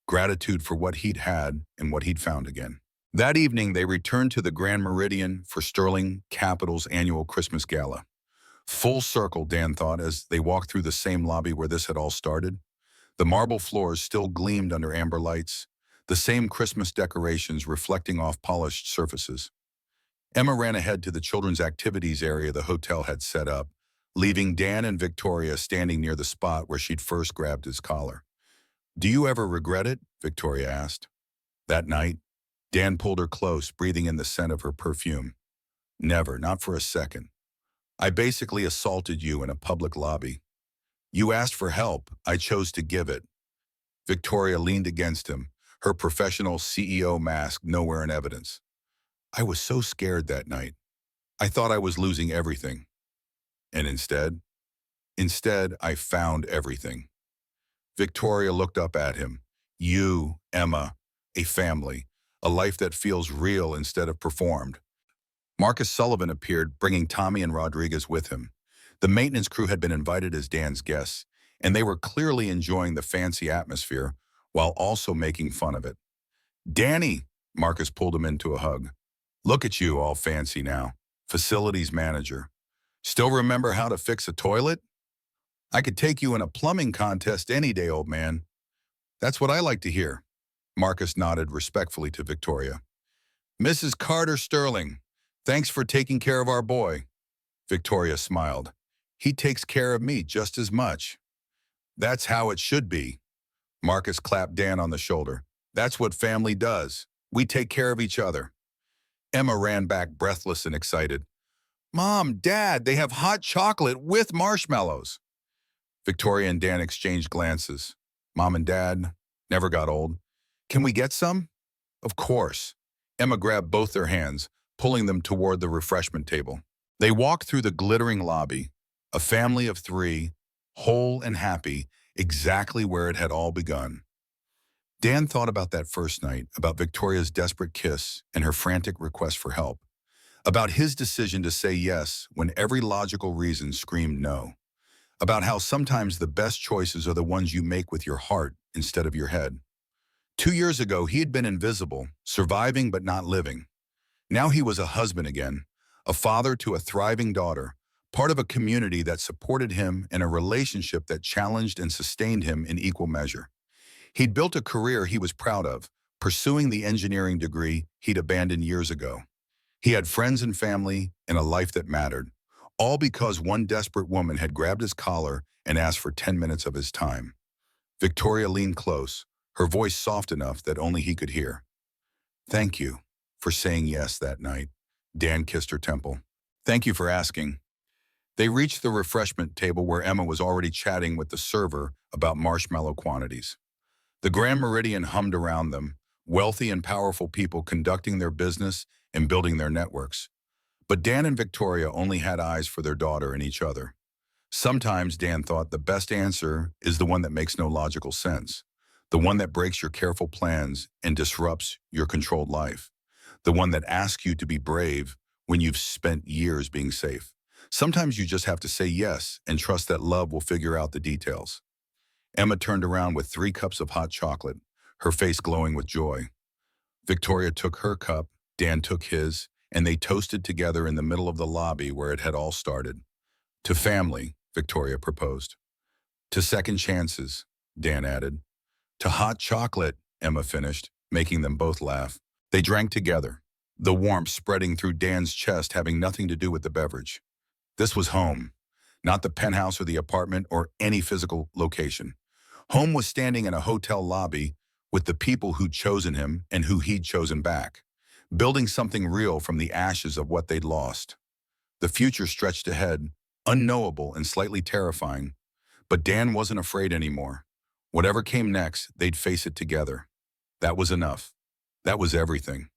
Speaker 1: Gratitude for what he'd had and what he'd found again. That evening, they returned to the Grand Meridian for Sterling Capital's annual Christmas gala. Full circle, Dan thought, as they walked through the same lobby where this had all started. The marble floors still gleamed under amber lights, the same Christmas decorations reflecting off polished surfaces. Emma ran ahead to the children's activities area the hotel had set up, leaving Dan and Victoria standing near the spot where she'd first grabbed his collar. "Do you ever regret it?" Victoria asked. That night, Dan pulled her close, breathing in the scent of her perfume. "Never, not for a second. I basically assaulted you in a public lobby. You asked for help. I chose to give it." Victoria leaned against him, her professional CEO mask nowhere in evidence. "I was so scared that night. I thought I was losing everything. And instead, I found everything." Victoria looked up at him. "You, Emma, a family, a life that feels real instead of performed." Marcus Sullivan appeared, bringing Tommy and Rodriguez with him. The maintenance crew had been invited as Dan's guests, and they were clearly enjoying the fancy atmosphere while also making fun of it. "Danny," Marcus pulled him into a hug. "Look at you, all fancy now. Facilities manager. Still remember how to fix a toilet? I could take you in a plumbing contest any day, old man." "That's what I like to hear." Marcus nodded respectfully to Victoria. "Mrs. Carter Sterling, thanks for taking care of our boy." Victoria smiled. "He takes care of me just as much." "That's how it should be." Marcus clapped Dan on the shoulder. "That's what family does. We take care of each other." Emma ran back breathless and excited. "Mom, Dad, they have hot chocolate with marshmallows." Victoria and Dan exchanged glances. Mom and Dad never got old. "Can we get some?" "Of course." Emma grabbed both their hands, pulling them toward the refreshment table. They walked through the glittering lobby, a family of three, whole and happy, exactly where it had all begun. Dan thought about that first night, about Victoria's desperate kiss and her frantic request for help, about his decision to say yes when every logical reason screamed no, about how sometimes the best choices are the ones you make with your heart instead of your head. 2 years ago, he had been invisible, surviving but not living. Now he was a husband again, a father to a thriving daughter, part of a community that supported him and a relationship that challenged and sustained him in equal measure. He'd built a career he was proud of, pursuing the engineering degree he'd abandoned years ago. He had friends and family and a life that mattered, all because one desperate woman had grabbed his collar and asked for 10 minutes of his time. Victoria leaned close, her voice soft enough that only he could hear. "Thank you for saying yes that night." Dan kissed her temple. "Thank you for asking." They reached the refreshment table where Emma was already chatting with the server about marshmallow quantities. The Grand Meridian hummed around them, wealthy and powerful people conducting their business and building their networks. But Dan and Victoria only had eyes for their daughter and each other. Sometimes, Dan thought, the best answer is the one that makes no logical sense, the one that breaks your careful plans and disrupts your controlled life, the one that asks you to be brave when you've spent years being safe. Sometimes you just have to say yes and trust that love will figure out the details. Emma turned around with 3 cups of hot chocolate, her face glowing with joy. Victoria took her cup, Dan took his, and they toasted together in the middle of the lobby where it had all started. "To family," Victoria proposed. "To second chances," Dan added. "To hot chocolate," Emma finished, making them both laugh. They drank together, the warmth spreading through Dan's chest having nothing to do with the beverage. This was home, not the penthouse or the apartment or any physical location. Home was standing in a hotel lobby with the people who'd chosen him and who he'd chosen back, building something real from the ashes of what they'd lost. The future stretched ahead, unknowable and slightly terrifying, but Dan wasn't afraid anymore. Whatever came next, they'd face it together. That was enough. That was everything.